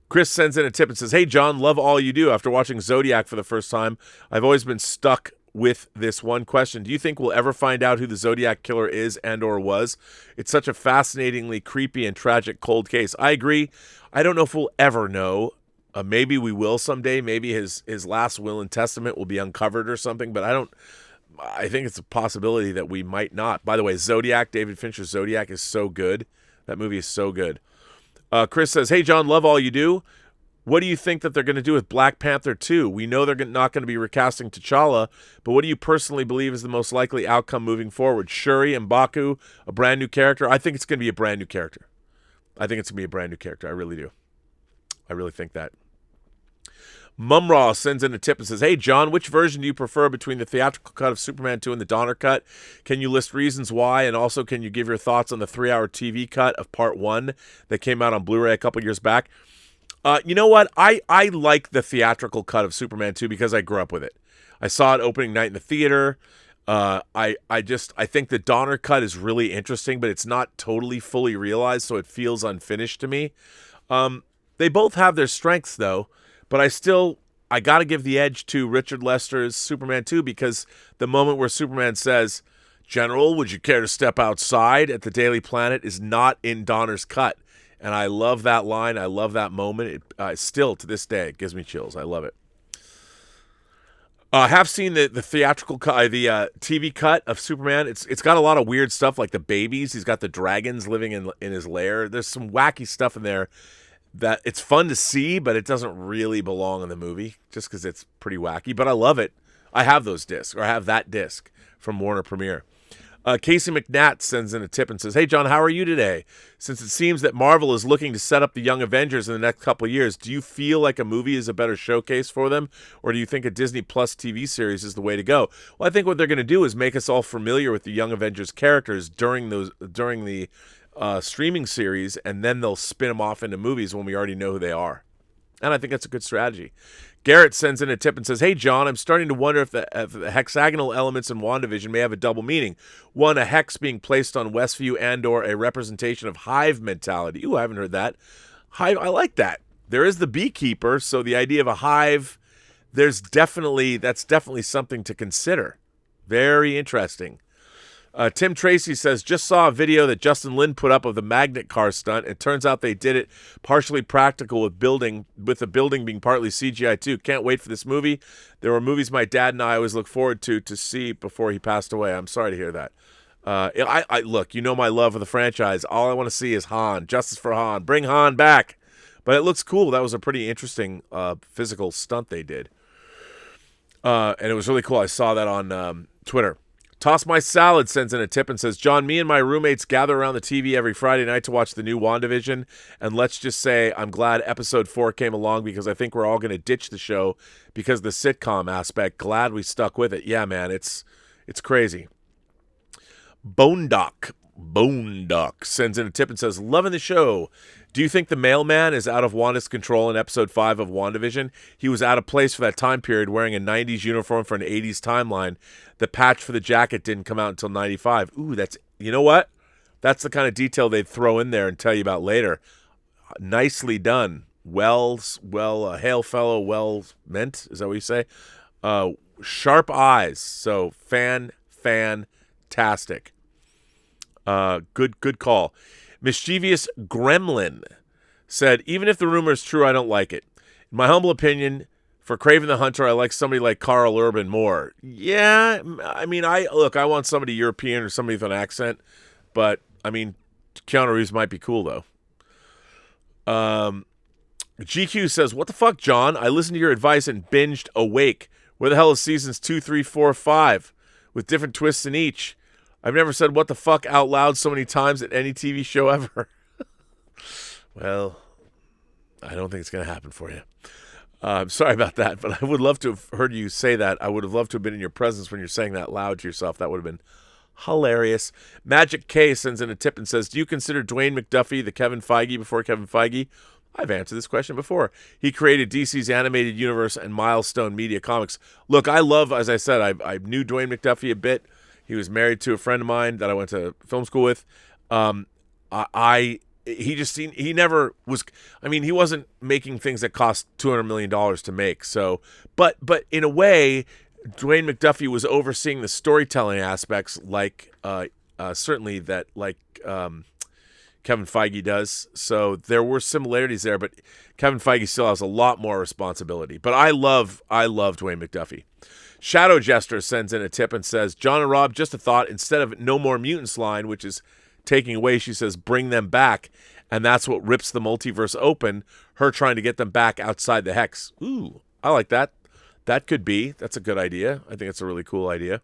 Chris sends in a tip and says, hey, John, love all you do. After watching Zodiac for the first time, I've always been stuck with this one question. Do you think we'll ever find out who the Zodiac killer is and or was? It's such a fascinatingly creepy and tragic cold case. I agree. I don't know if we'll ever know. Maybe we will someday. Maybe his last will and testament will be uncovered or something, but I think it's a possibility that we might not. By the way, Zodiac, David Fincher's Zodiac is so good. That movie is so good. Chris says, hey, John, love all you do. What do you think that they're going to do with Black Panther 2? We know they're not going to be recasting T'Challa, but what do you personally believe is the most likely outcome moving forward? Shuri and M'Baku, a brand new character? I think it's going to be a brand new character. I really do. I really think that. Mumraw sends in a tip and says, hey, John, which version do you prefer between the theatrical cut of Superman 2 and the Donner cut? Can you list reasons why? And also, can you give your thoughts on the 3-hour TV cut of Part 1 that came out on Blu-ray a couple years back? You know what? I like the theatrical cut of Superman 2 because I grew up with it. I saw it opening night in the theater. I think the Donner cut is really interesting, but it's not totally fully realized, so it feels unfinished to me. They both have their strengths, though. But I got to give the edge to Richard Lester's Superman 2 because the moment where Superman says, General, would you care to step outside at the Daily Planet is not in Donner's cut. And I love that line. I love that moment. It still, to this day, it gives me chills. I love it. I have seen the theatrical cut, the TV cut of Superman. It's got a lot of weird stuff like the babies. He's got the dragons living in his lair. There's some wacky stuff in there that it's fun to see, but it doesn't really belong in the movie just because it's pretty wacky. But I love it. I have those discs, or I have that disc from Warner Premiere. Casey McNatt sends in a tip and says, "Hey, John, how are you today? Since it seems that Marvel is looking to set up the Young Avengers in the next couple of years, do you feel like a movie is a better showcase for them, or do you think a Disney Plus TV series is the way to go?" Well, I think what they're going to do is make us all familiar with the Young Avengers characters during the streaming series, and then they'll spin them off into movies when we already know who they are. And I think that's a good strategy. Garrett sends in a tip and says, "Hey, John, I'm starting to wonder if the hexagonal elements in WandaVision may have a double meaning. One, a hex being placed on Westview and or a representation of hive mentality." Ooh, I haven't heard that. Hive, I like that. There is the beekeeper, so the idea of a hive, that's definitely something to consider. Very interesting. Tim Tracy says, "Just saw a video that Justin Lin put up of the magnet car stunt. It turns out they did it partially practical with the building being partly CGI too. Can't wait for this movie. There were movies my dad and I always look forward to see before he passed away." I'm sorry to hear that. I look, you know my love of the franchise. All I want to see is Han. Justice for Han. Bring Han back. But it looks cool. That was a pretty interesting physical stunt they did. And it was really cool. I saw that on Twitter. Toss My Salad sends in a tip and says, "John, me and my roommates gather around the TV every Friday night to watch the new WandaVision, and let's just say I'm glad episode 4 came along because I think we're all going to ditch the show because of the sitcom aspect. Glad we stuck with it." Yeah, man, it's crazy. Bone Doc sends in a tip and says, "Loving the show. Do you think the mailman is out of Wanda's control in episode 5 of WandaVision? He was out of place for that time period wearing a 90s uniform for an 80s timeline. The patch for the jacket didn't come out until 95. Ooh, you know what? That's the kind of detail they'd throw in there and tell you about later. Nicely done. Hail fellow, well meant. Is that what you say? Sharp eyes. So fantastic. Good call. Mischievous Gremlin said, "Even if the rumor is true, I don't like it. In my humble opinion, for Kraven the Hunter, I like somebody like Carl Urban more." Yeah, I mean, I want somebody European or somebody with an accent, but, I mean, Keanu Reeves might be cool, though. GQ says, "What the fuck, John? I listened to your advice and binged Awake. Where the hell is seasons 2, 3, 4, 5? With different twists in each. I've never said what the fuck out loud so many times at any TV show ever." Well, I don't think it's going to happen for you. I'm sorry about that, but I would love to have heard you say that. I would have loved to have been in your presence when you're saying that loud to yourself. That would have been hilarious. Magic K sends in a tip and says, "Do you consider Dwayne McDuffie the Kevin Feige before Kevin Feige?" I've answered this question before. He created DC's animated universe and Milestone Media Comics. Look, as I said, I knew Dwayne McDuffie a bit. He was married to a friend of mine that I went to film school with. He never was. I mean, he wasn't making things that cost $200 million to make. So, but in a way, Dwayne McDuffie was overseeing the storytelling aspects, certainly that Kevin Feige does. So there were similarities there, but Kevin Feige still has a lot more responsibility. But I love Dwayne McDuffie. Shadow Jester sends in a tip and says, "John and Rob, just a thought. Instead of No More Mutants line, which is taking away, she says, bring them back. And that's what rips the multiverse open, her trying to get them back outside the hex." Ooh, I like that. That could be. That's a good idea. I think it's a really cool idea.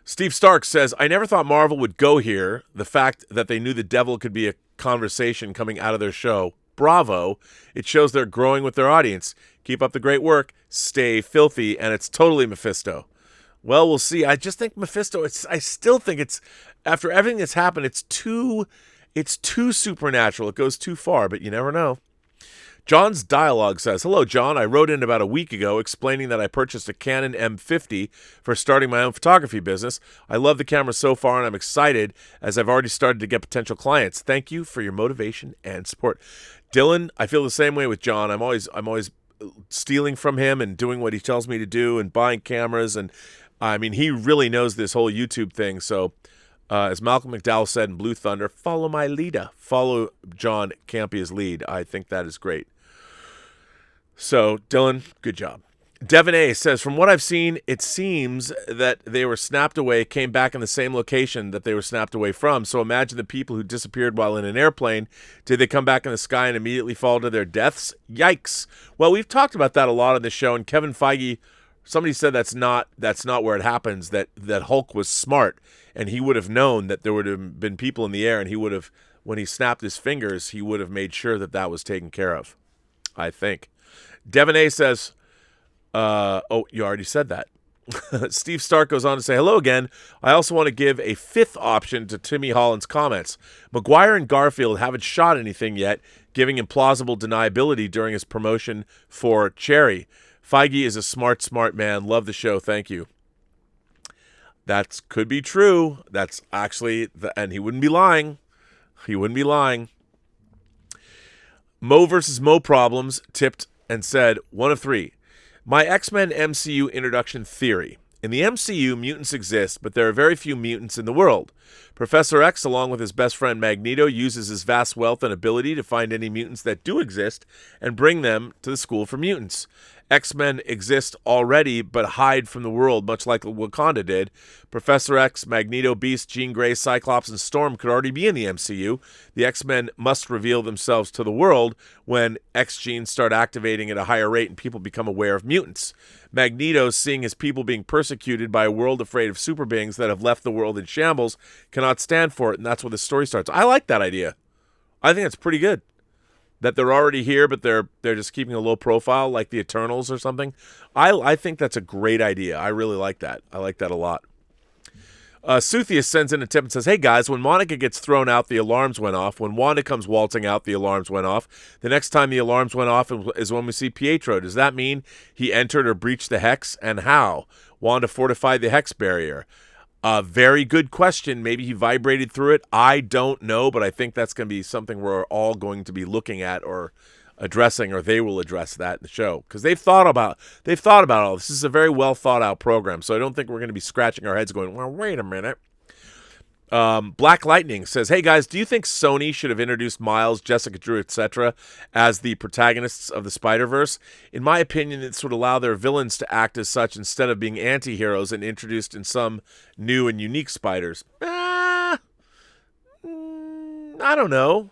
Steve Stark says, "I never thought Marvel would go here. The fact that they knew the devil could be a conversation coming out of their show. Bravo. It shows they're growing with their audience. Keep up the great work. Stay filthy." And it's totally Mephisto. Well, we'll see. I just think Mephisto, I still think it's, after everything that's happened, it's too supernatural. It goes too far, but you never know. John's Dialogue says, "Hello, John. I wrote in about a week ago explaining that I purchased a Canon M50 for starting my own photography business. I love the camera so far, and I'm excited as I've already started to get potential clients. Thank you for your motivation and support." Dylan, I feel the same way with John. I'm always stealing from him and doing what he tells me to do and buying cameras. And I mean, he really knows this whole YouTube thing. So, as Malcolm McDowell said in Blue Thunder, follow my leader. Follow John Campea's lead. I think that is great. So, Dylan, good job. Devin A. says, from what I've seen, it seems that they were snapped away, came back in the same location that they were snapped away from. So imagine the people who disappeared while in an airplane. Did they come back in the sky and immediately fall to their deaths? Yikes. Well, we've talked about that a lot on the show, and Kevin Feige, somebody said that's not where it happens, that Hulk was smart, and he would have known that there would have been people in the air, and he would have, when he snapped his fingers, he would have made sure that was taken care of, I think. Devin A. says, you already said that. Steve Stark goes on to say, hello again. I also want to give a fifth option to Timmy Holland's comments. Maguire and Garfield haven't shot anything yet, giving implausible deniability during his promotion for Cherry. Feige is a smart man. Love the show. Thank you. That could be true. That's actually, and he wouldn't be lying. He wouldn't be lying. Mo versus Mo Problems tipped and said, 1 of 3. My X-Men MCU introduction theory. In the MCU, mutants exist, but there are very few mutants in the world. Professor X, along with his best friend Magneto, uses his vast wealth and ability to find any mutants that do exist and bring them to the School for Mutants. X-Men exist already, but hide from the world, much like Wakanda did. Professor X, Magneto, Beast, Jean Grey, Cyclops, and Storm could already be in the MCU. The X-Men must reveal themselves to the world when X genes start activating at a higher rate and people become aware of mutants. Magneto, seeing his people being persecuted by a world afraid of super beings that have left the world in shambles, cannot stand for it, and that's where the story starts. I like that idea. I think it's pretty good. That they're already here, but they're just keeping a low profile, like the Eternals or something. I think that's a great idea. I really like that. I like that a lot. Suthius sends in a tip and says, hey guys, when Monica gets thrown out, the alarms went off. When Wanda comes waltzing out, the alarms went off. The next time the alarms went off is when we see Pietro. Does that mean he entered or breached the Hex, and how? Wanda fortified the Hex barrier. Very good question. Maybe he vibrated through it. I don't know, but I think that's going to be something we're all going to be looking at or addressing, or they will address that in the show, because they've thought about all this. This is a very well thought out program, so I don't think we're going to be scratching our heads going, well, wait a minute. Black Lightning says, hey guys, do you think Sony should have introduced Miles, Jessica Drew, etc. as the protagonists of the Spider-Verse? In my opinion, this would allow their villains to act as such instead of being anti-heroes and introduced in some new and unique spiders. I don't know.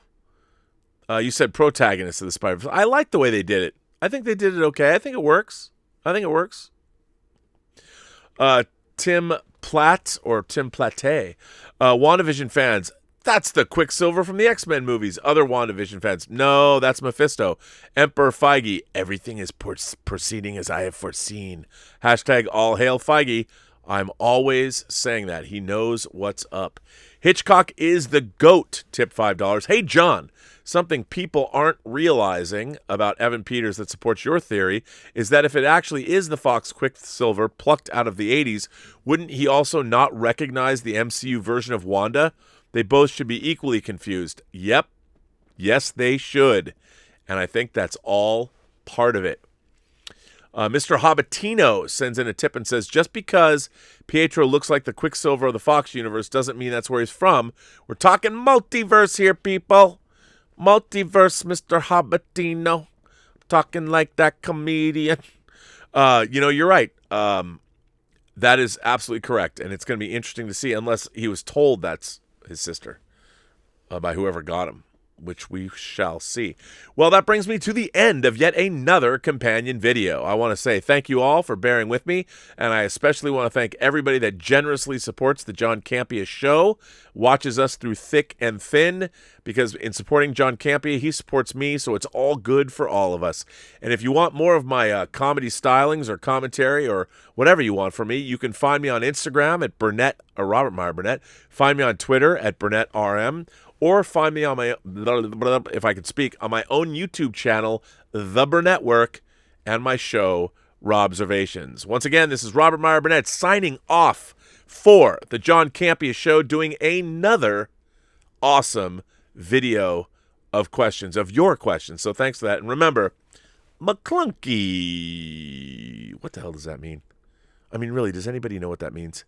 You said protagonists of the Spider-Verse. I like the way they did it. I think they did it okay. I think it works. Tim Platt or Tim Platte. WandaVision fans, that's the Quicksilver from the X-Men movies. Other WandaVision fans, no, that's Mephisto. Emperor Feige, everything is proceeding as I have foreseen. Hashtag all hail Feige. I'm always saying that. He knows what's up. Hitchcock is the GOAT. Tip $5. Hey, John. Something people aren't realizing about Evan Peters that supports your theory is that if it actually is the Fox Quicksilver plucked out of the 80s, wouldn't he also not recognize the MCU version of Wanda? They both should be equally confused. Yep. Yes, they should. And I think that's all part of it. Mr. Hobbitino sends in a tip and says, just because Pietro looks like the Quicksilver of the Fox universe doesn't mean that's where he's from. We're talking multiverse here, people. Multiverse, Mr. Hobbitino. Talking like that comedian. You're right. That is absolutely correct. And it's going to be interesting to see, unless he was told that's his sister by whoever got him, which we shall see. Well, that brings me to the end of yet another companion video. I want to say thank you all for bearing with me, and I especially want to thank everybody that generously supports the John Campea Show, watches us through thick and thin, because in supporting John Campea, he supports me, so it's all good for all of us. And if you want more of my comedy stylings or commentary or whatever you want from me, you can find me on Instagram at Burnett, or Robert Meyer Burnett. Find me on Twitter at BurnettRM. Or find me on my, if I can speak, on my own YouTube channel, The Burnett Work, and my show, Robservations. Once again, this is Robert Meyer Burnett signing off for the John Campea Show, doing another awesome video of questions, of your questions. So thanks for that. And remember, McClunky. What the hell does that mean? I mean, really, does anybody know what that means?